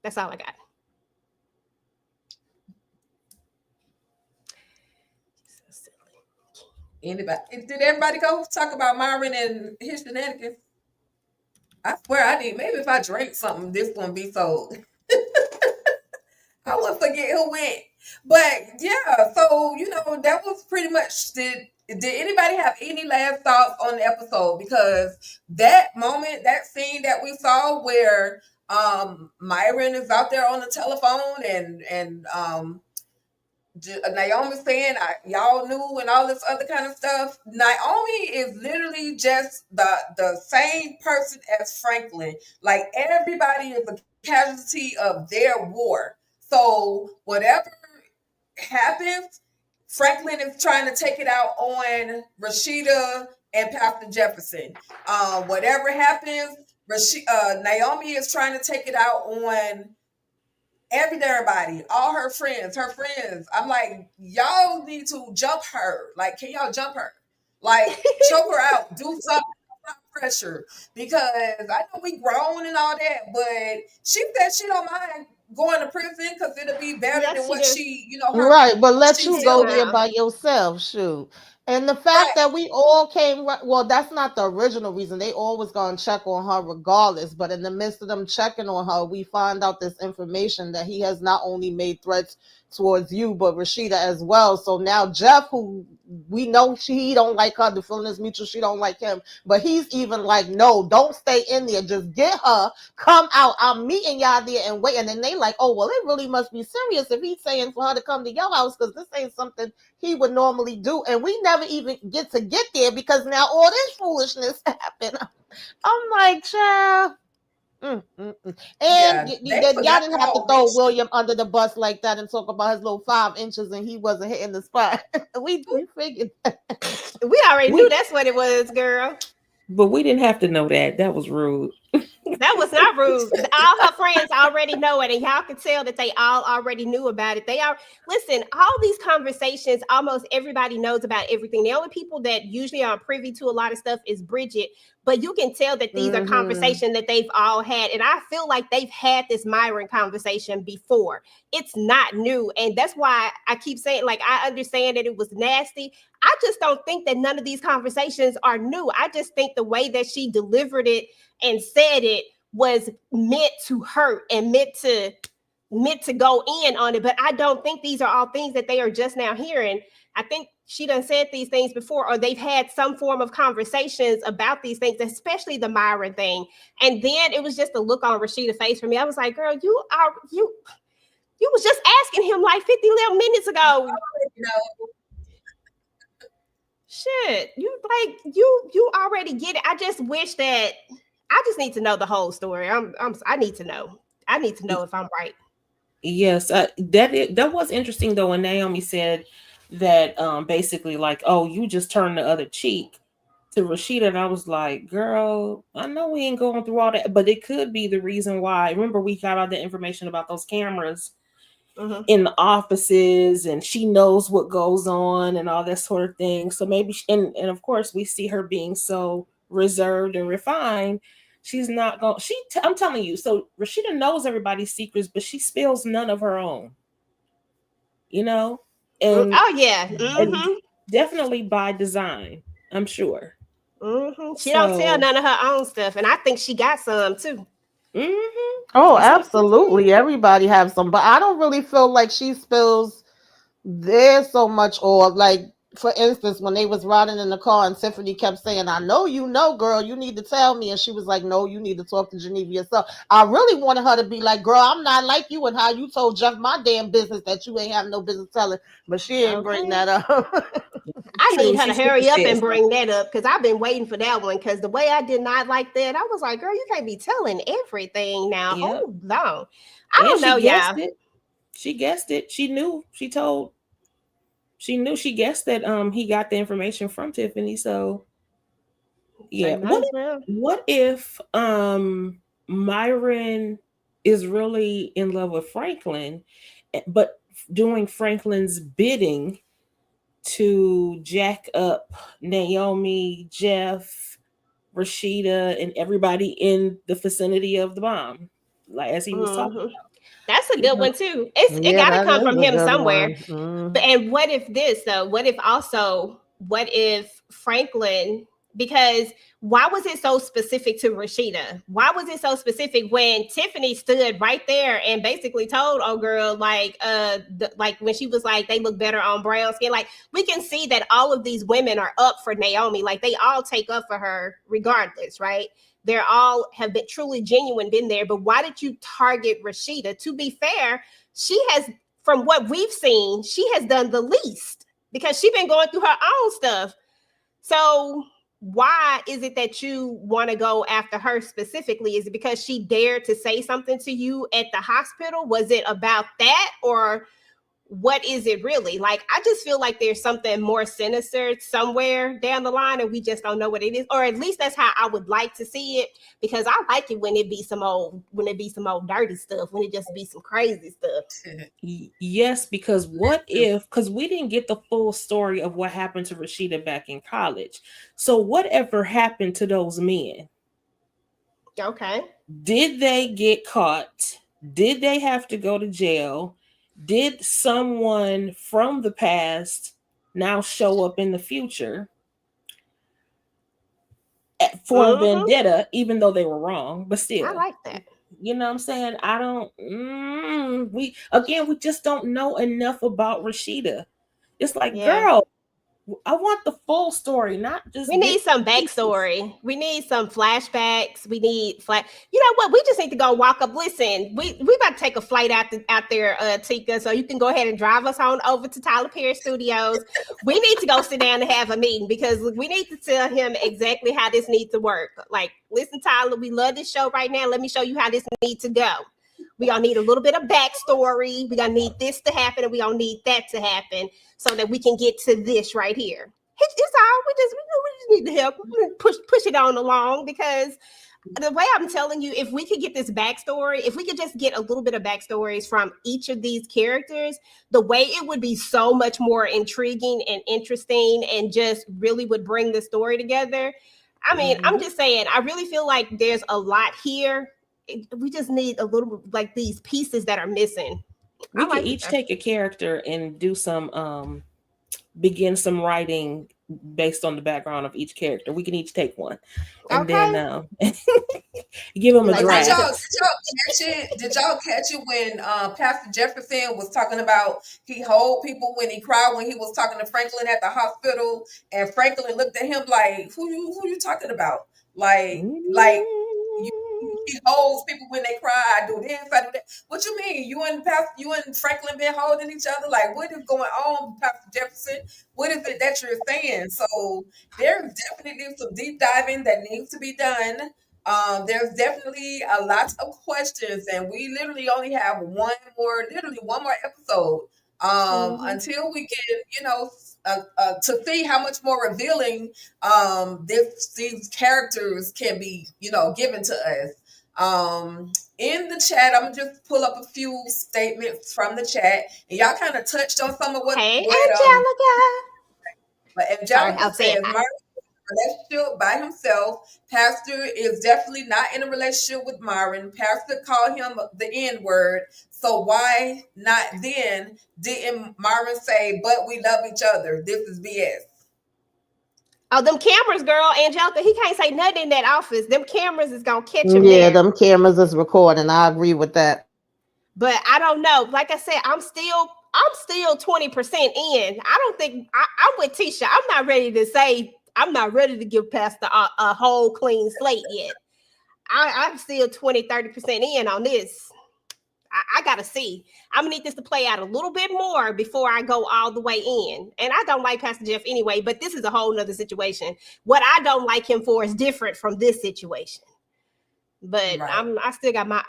That's all I got. Anybody? Did everybody go talk about Myron and his shenanigans? I swear I did. Maybe if I drink something, this won't be so. I won't forget who went. But yeah, so that was pretty much. Did anybody have any last thoughts on the episode? Because that moment, that scene that we saw where Myron is out there on the telephone and Naomi saying y'all knew and all this other kind of stuff. Naomi is literally just the same person as Franklin. Like, everybody is a casualty of their war. So whatever happens, Franklin is trying to take it out on Rashida and Pastor Jefferson. Whatever happens, Naomi is trying to take it out on everybody, all her friends. I'm like, y'all need to jump her. Like, can y'all jump her? Like, choke her out. Do something. Pressure. Because I know we grown and all that, but she said she don't mind going to prison because it'll be better than what she right, but let you go did there now. by yourself, shoot. And the fact that we all came, well, that's not the original reason. They always gonna check on her regardless. But in the midst of them checking on her, we find out this information that he has not only made threats towards you, but Rashida as well. So now Jeff, who we know he don't like her, the feeling is mutual, she don't like him, but he's even like, no, don't stay in there, just get her, come out, I'm meeting y'all there and wait. And then they like, oh well, it really must be serious if he's saying for her to come to your house, because this ain't something he would normally do. And we never even get to get there because now all this foolishness happened. I'm like, child. And Yeah, they y'all forgot didn't have to how throw rich. William under the bus like that and talk about his little 5 inches and he wasn't hitting the spot. we figured that. We already We- knew that's what it was, girl. But we didn't have to know that. That was rude. That was not rude. All her friends already know it, and y'all can tell that they all already knew about it. They are listen. All these conversations, almost everybody knows about everything. The only people that usually are privy to a lot of stuff is Bridget. But you can tell that these are conversations that they've all had, and I feel like they've had this Myron conversation before. It's not new, and that's why I keep saying, like, I understand that it was nasty. I just don't think that none of these conversations are new. I just think the way that she delivered it and said it was meant to hurt and meant to go in on it. But I don't think these are all things that they are just now hearing. I think she done said these things before, or they've had some form of conversations about these things, especially the Myron thing. And then it was just a look on Rashida's face for me. I was like, girl, you was just asking him like 50 little minutes ago. You know, Shit, you already get it. I just wish that I just need to know the whole story. I need to know. I need to know if I'm right. Yes, that was interesting though. When Naomi said that, basically like, oh, you just turned the other cheek to Rashida, and I was like, girl, I know we ain't going through all that, but it could be the reason why. Remember, we got all the information about those cameras in the offices, and she knows what goes on and all that sort of thing. So maybe, and of course, we see her being so reserved and refined. She's not going. I'm telling you. So Rashida knows everybody's secrets, but she spills none of her own. You know, and oh yeah, and definitely by design, I'm sure. She don't tell none of her own stuff, and I think she got some too. Oh, absolutely. Everybody have some, but I don't really feel like she spills there so much. Or like, for instance, when they was riding in the car and Tiffany kept saying, I know you know, girl, you need to tell me. And she was like, no, you need to talk to Geneva yourself. I really wanted her to be like, girl, I'm not like you and how you told Jeff my damn business that you ain't have no business telling. But she ain't bring that up. I need her to hurry up and bring that up, because I've been waiting for that one. Because the way I did not like that, I was like, girl, you can't be telling everything now. Yep. Hold on. I don't know, y'all. She guessed it. She knew. She guessed that he got the information from Tiffany. So yeah. What if Myron is really in love with Franklin, but doing Franklin's bidding to jack up Naomi, Jeff, Rashida, and everybody in the vicinity of the bomb, like as he was talking about. That's a good one too. It got to come from him somewhere. But and what if this though? What if Franklin? Because why was it so specific to Rashida? Why was it so specific when Tiffany stood right there and basically told girl, like like when she was like, they look better on brown skin. Like, we can see that all of these women are up for Naomi. Like, they all take up for her regardless, right? They're all have been truly genuine, been there. But why did you target Rashida? To be fair, she has, from what we've seen, she has done the least because she's been going through her own stuff. So why is it that you want to go after her specifically? Is it because she dared to say something to you at the hospital? Was it about that, or what is it really? Like, I just feel like there's something more sinister somewhere down the line, and we just don't know what it is. Or at least that's how I would like to see it, because I like it when it be some old dirty stuff, when it just be some crazy stuff. Yes, because because we didn't get the full story of what happened to Rashida back in college. So whatever happened to those men? Okay. Did they get caught? Did they have to go to jail? Did someone from the past now show up in the future for a vendetta, even though they were wrong? But still, I like that. You know what I'm saying? I don't. We just don't know enough about Rashida. It's like, Yeah. girl, I want the full story, not just. We need some pieces. backstory. We need some flashbacks. We need You know what? We just need to go walk up. Listen, we about to take a flight out there, Tika. So you can go ahead and drive us on over to Tyler Perry Studios. We need to go sit down and have a meeting because we need to tell him exactly how this needs to work. Like, listen, Tyler, we love this show right now. Let me show you how this needs to go. We gonna need a little bit of backstory. We gonna need this to happen, and we gonna need that to happen so that we can get to this right here. It's all we just need to help push it on along because the way I'm telling you, if we could get this backstory, if we could just get a little bit of backstories from each of these characters, the way it would be so much more intriguing and interesting and just really would bring the story together. I mean, I'm just saying, I really feel like there's a lot here. We just need a little like these pieces that are missing. We can each take a character and do some begin some writing based on the background of each character. We can each take one, and then give them a draft. Did y'all catch it when Pastor Jefferson was talking about he hold people when he cried when he was talking to Franklin at the hospital, and Franklin looked at him like, "Who you talking about?" He holds people when they cry. I do this, I do that. What you mean? You and Franklin been holding each other? Like, what is going on, Pastor Jefferson? What is it that you're saying? So there's definitely some deep diving that needs to be done. There's definitely a lot of questions, and we literally only have one more episode. Until we get, to see how much more revealing these characters can be, given to us. In the chat, I'm gonna just pull up a few statements from the chat, and y'all kind of touched on some of what. Angelica. But Angelica says, Martin relationship by himself. Pastor is definitely not in a relationship with Myron. Pastor called him the N word. So why not then didn't Myron say, but we love each other? This is BS. Oh, them cameras, girl, Angelica, he can't say nothing in that office. Them cameras is gonna catch him. Yeah, them cameras is recording. I agree with that. But I don't know. Like I said, I'm still 20% in. I don't think I'm with Tisha. I'm not ready to give Pastor a whole clean slate yet. I'm still 20-30% in on this. I gotta see. I'm gonna need this to play out a little bit more before I go all the way in. And I don't like Pastor Jeff anyway, but this is a whole nother situation. What I don't like him for is different from this situation. But right. I still got my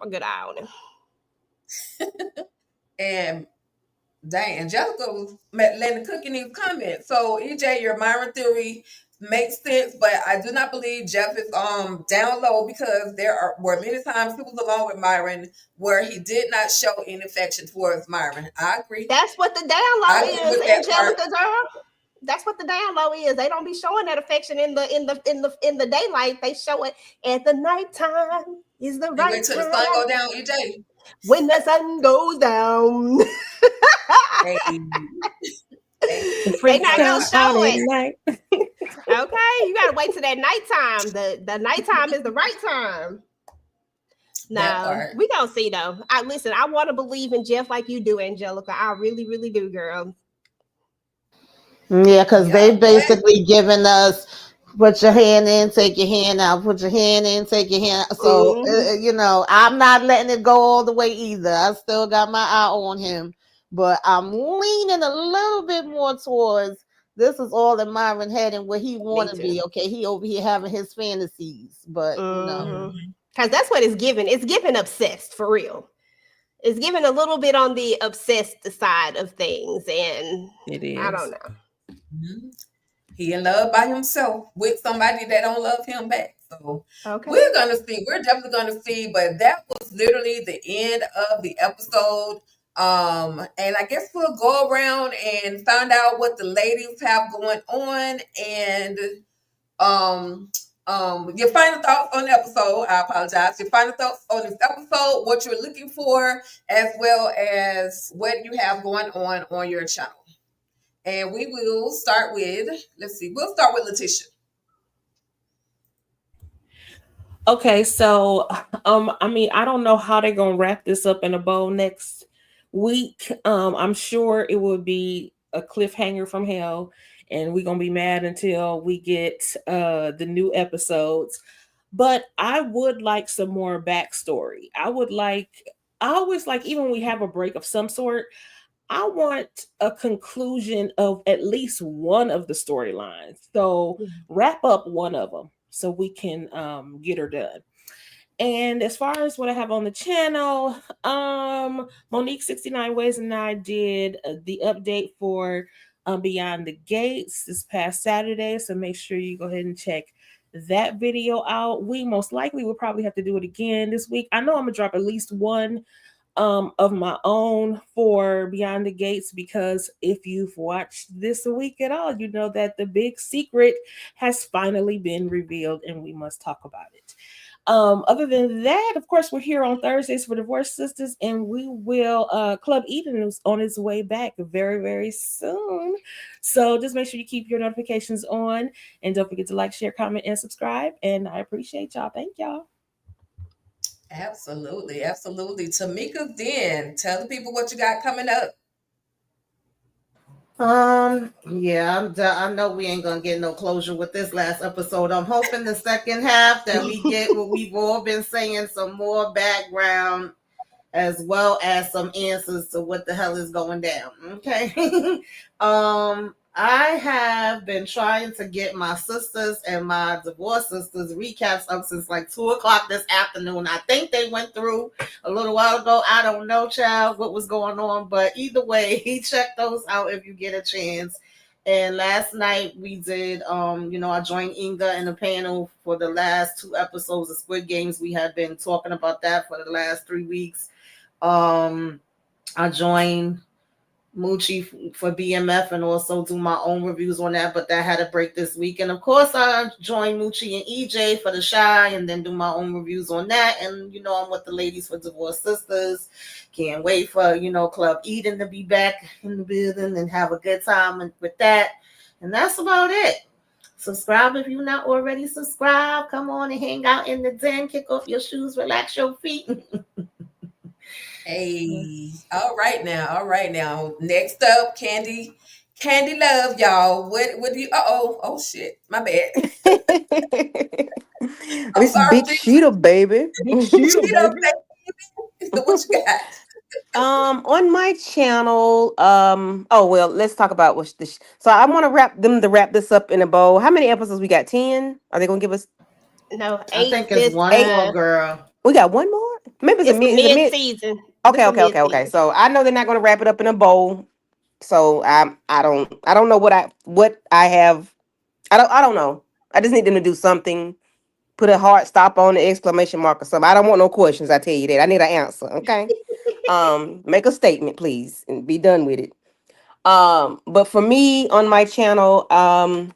good eye on him. And dang, Angelica was letting the cook in these comments. So EJ, your Myron theory makes sense, but I do not believe Jeff is down low because were many times he was along with Myron where he did not show any affection towards Myron. I agree. That's what the down low is, Angelica girl. That's what the down low is. They don't be showing that affection in the daylight. They show it at the nighttime. Is the right wait till the sun go down, EJ. When the sun goes down. They not gonna show it. Okay, you gotta wait till that nighttime. The nighttime is the right time. No, we gonna see though. I want to believe in Jeff like you do, Angelica. I really, really do, girl. Yeah, because they basically given us put your hand in, take your hand out, put your hand in, take your hand out. So, I'm not letting it go all the way either. I still got my eye on him, but I'm leaning a little bit more towards this is all in Myron head and where he want to be. Okay, he over here having his fantasies, but because that's what it's given. It's given obsessed for real. It's given a little bit on the obsessed side of things, and it is. I don't know. Mm-hmm. He in love by himself with somebody that don't love him back. So we're gonna see. We're definitely gonna see. But that was literally the end of the episode. And I guess we'll go around and find out what the ladies have going on and your final thoughts on the episode. I apologize. Your final thoughts on this episode, what you're looking for, as well as what you have going on your channel. And we will start with, we'll start with Letitia. Okay, so I mean, I don't know how they're gonna wrap this up in a bow next week. I'm sure it will be a cliffhanger from hell, and we're gonna be mad until we get the new episodes. But I would like some more backstory. I always like, even when we have a break of some sort, I want a conclusion of at least one of the storylines. So wrap up one of them so we can get her done. And as far as what I have on the channel, Monique 69 Ways and I did the update for Beyond the Gates this past Saturday. So make sure you go ahead and check that video out. We most likely will probably have to do it again this week. I know I'm gonna drop at least one of my own for Beyond the Gates, because if you've watched this week at all, you know that the big secret has finally been revealed and we must talk about it. Other than that, of course, we're here on Thursdays for Divorce Sisters, and we will Club Eden is on its way back very, very soon. So just make sure you keep your notifications on, and don't forget to like, share, comment, and subscribe. And I appreciate y'all. Thank y'all. Absolutely, absolutely. Tamika, then tell the people what you got coming up. Yeah, I know we ain't gonna get no closure with this last episode. I'm hoping the second half that we get what we've all been saying, some more background as well as some answers to what the hell is going down. Okay. I have been trying to get my sisters and my divorce sisters recaps up since like 2 o'clock this afternoon. I think they went through a little while ago. I don't know, child, what was going on, but either way, check those out if you get a chance. And last night we did, I joined Inga in the panel for the last 2 episodes of Squid Games. We had been talking about that for the last 3 weeks. I joined Moochie for BMF and also do my own reviews on that, but that had a break this week. And of course, I joined Moochie and EJ for the Shy and then do my own reviews on that. And, I'm with the ladies for Divorce Sisters. Can't wait for, Club Eden to be back in the building and have a good time with that. And that's about it. Subscribe if you're not already subscribed. Come on and hang out in the den. Kick off your shoes, relax your feet. Hey, all right now, all right now. Next up, Candy Love, y'all. What do you? Oh shit, my bad. I'm This sorry, big sheeta, baby. Big Sheeta, Cheeto, baby. what you got? On my channel, oh well, let's talk about what's this. So I want to wrap this up in a bow. How many episodes we got? 10? Are they gonna give us? No, I 8 think it's this one more, 8 girl. We got one more. Maybe it's a it's the mid. Is a mid mid? season. Okay, okay. So I know they're not gonna wrap it up in a bow. So I don't know what I have. I don't know. I just need them to do something. Put a hard stop on the exclamation mark or something. I don't want no questions. I tell you that. I need an answer. Okay. Make a statement, please, and be done with it. But for me on my channel, I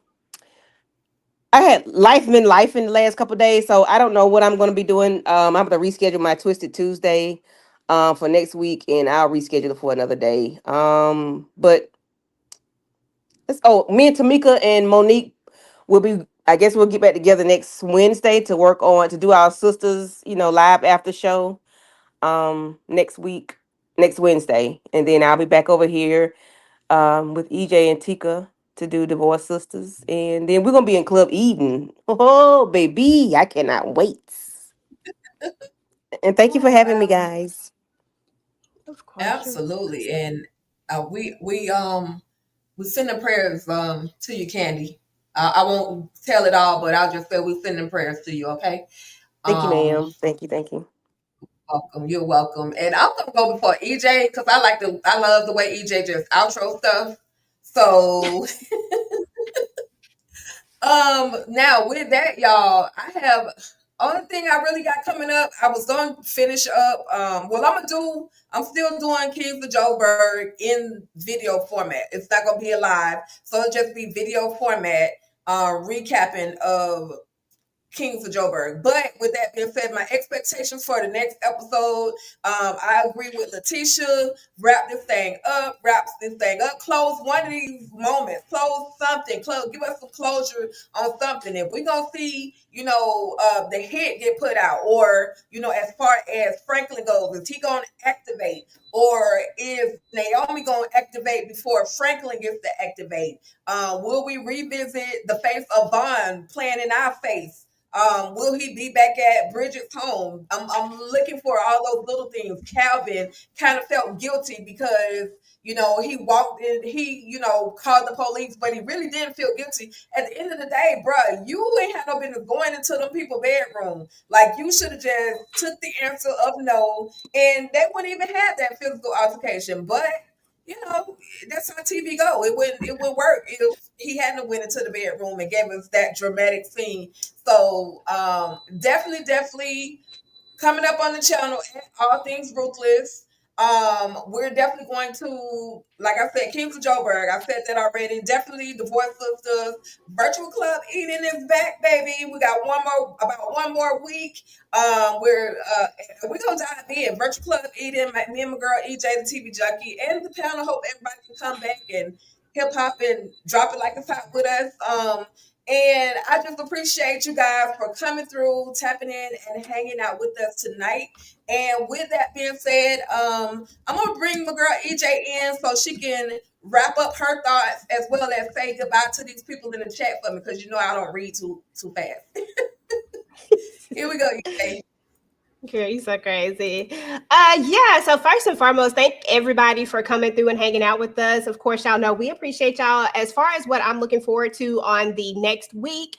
had been life in the last couple of days, so I don't know what I'm going to be doing. I'm going to reschedule my Twisted Tuesday, for next week, and I'll reschedule it for another day. But me and Tamika and Monique will be. I guess we'll get back together next Wednesday to work on to do our sisters, live after show. Next Wednesday, and then I'll be back over here with EJ and Tika to do Divorce Sisters. And then we're going to be in Club Eden. Oh, baby. I cannot wait. And thank you for Oh having me, wow, guys. Of course, you're absolutely. And we send the prayers to you, Candy. I won't tell it all, but I'll just say we send them prayers to you. Okay. Thank you, Um, ma'am. Thank you. Thank you. Welcome. You're welcome. And I'm gonna go before EJ because I love the way EJ just outro stuff. So now with that, y'all, I have only thing I really got coming up. I was gonna finish up. I'm still doing Kings of Joburg in video format. It's not gonna be a live, so it'll just be video format, recapping of Kings of Joburg. But with that being said, my expectations for the next episode, I agree with Letitia. Wrap this thing up, close one of these moments, close something, give us some closure on something. If we're gonna see the hit get put out, or as far as Franklin goes, is he gonna activate, or is Naomi gonna activate before Franklin gets to activate? Will we revisit the face of Vaughn playing in our face? Will he be back at Bridget's home? I'm looking for all those little things. Calvin kind of felt guilty because he walked in, called the police, but he really didn't feel guilty. At the end of the day, bruh, you ain't had no business going into them people's bedroom. Like, you should have just took the answer of no, and they wouldn't even have that physical altercation. But that's how TV go. It wouldn't work if he hadn't went into the bedroom and gave us that dramatic scene. So definitely coming up on the channel at All Things Ruthless. We're definitely going to, like I said, Kings of Joburg. I said that already. Definitely Divorce Sisters. Virtual Club Eden is back, baby. We got about one more week. We're gonna dive in. Virtual Club Eden, me and my girl EJ, the TV junkie, and the panel. Hope everybody can come back and hip hop and drop it like it's hot with us. And I just appreciate you guys for coming through, tapping in, and hanging out with us tonight. And with that being said, I'm gonna bring my girl EJ in so she can wrap up her thoughts as well as say goodbye to these people in the chat for me, because I don't read too fast. Here we go, EJ. Girl, you so crazy. So first and foremost, thank everybody for coming through and hanging out with us. Of course, y'all know we appreciate y'all. As far as what I'm looking forward to on the next week,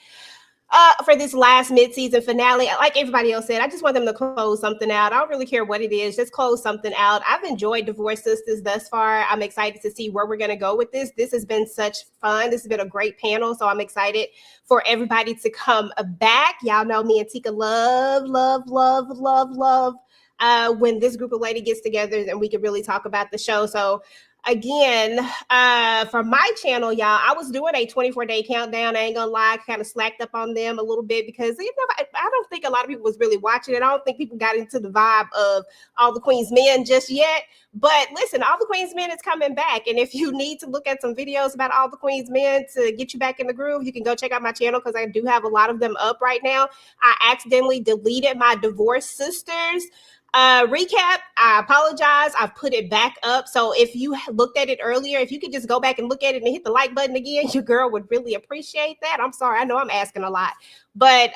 for this last mid-season finale, like everybody else said, I just want them to close something out. I don't really care what it is, just close something out. I've enjoyed Divorce Sisters thus far. I'm excited to see where we're going to go with this. This has been such fun. This has been a great panel, so I'm excited for everybody to come back. Y'all know me and Tika love when this group of ladies gets together and we can really talk about the show. So again, for my channel, y'all, I was doing a 24-day countdown. I ain't gonna lie, kind of slacked up on them a little bit because I don't think a lot of people was really watching it. I don't think people got into the vibe of All the Queen's Men just yet. But listen, All the Queen's Men is coming back, and if you need to look at some videos about All the Queen's Men to get you back in the groove, you can go check out my channel because I do have a lot of them up right now. I accidentally deleted my Divorce Sisters recap. I apologize. I've put it back up. So if you looked at it earlier, if you could just go back and look at it and hit the like button again, your girl would really appreciate that. I'm sorry. I know I'm asking a lot, but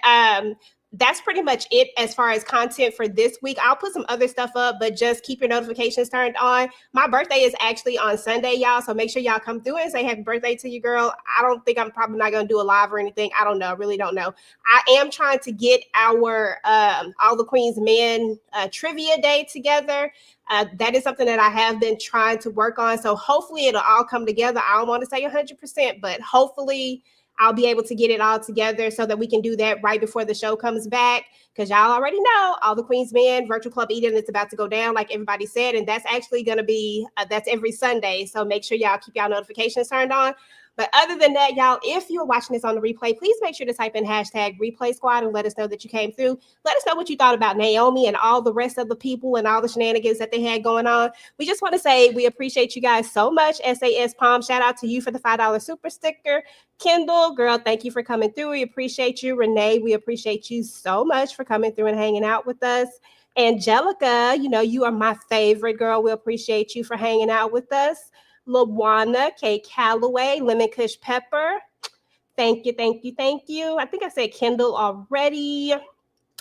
that's pretty much it as far as content for this week. I'll put some other stuff up, but just keep your notifications turned on. My birthday is actually on Sunday, y'all. So make sure y'all come through and say happy birthday to your girl. I don't think I'm probably not going to do a live or anything. I don't know. I really don't know. I am trying to get our All the Queen's Men trivia day together. That is something that I have been trying to work on. So hopefully it'll all come together. I don't want to say 100%, but hopefully I'll be able to get it all together so that we can do that right before the show comes back. Because y'all already know All the Queen's Men, Virtual Club Eden is about to go down, like everybody said. And that's actually going to be, that's every Sunday. So make sure y'all keep y'all notifications turned on. But other than that, y'all, if you're watching this on the replay, please make sure to type in hashtag replay squad and let us know that you came through. Let us know what you thought about Naomi and all the rest of the people and all the shenanigans that they had going on. We just want to say we appreciate you guys so much. SAS Palm, shout out to you for the $5 super sticker. Kendall, girl, thank you for coming through. We appreciate you. Renee, we appreciate you so much for coming through and hanging out with us. Angelica, you are my favorite girl. We appreciate you for hanging out with us. Lawana, K. Calloway, Lemon Kush Pepper. Thank you. I think I said Kendall already.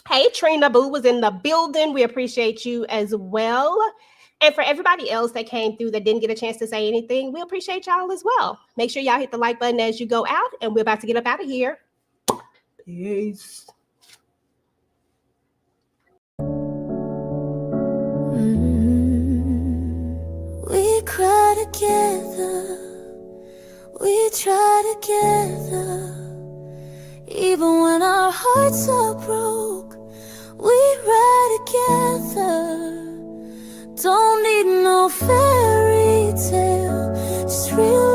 Hey, Trina Boo was in the building. We appreciate you as well. And for everybody else that came through that didn't get a chance to say anything, we appreciate y'all as well. Make sure y'all hit the like button as you go out, and we're about to get up out of here. Peace. We cry together, we try together. Even when our hearts are broke, we ride together. Don't need no fairy tale, just real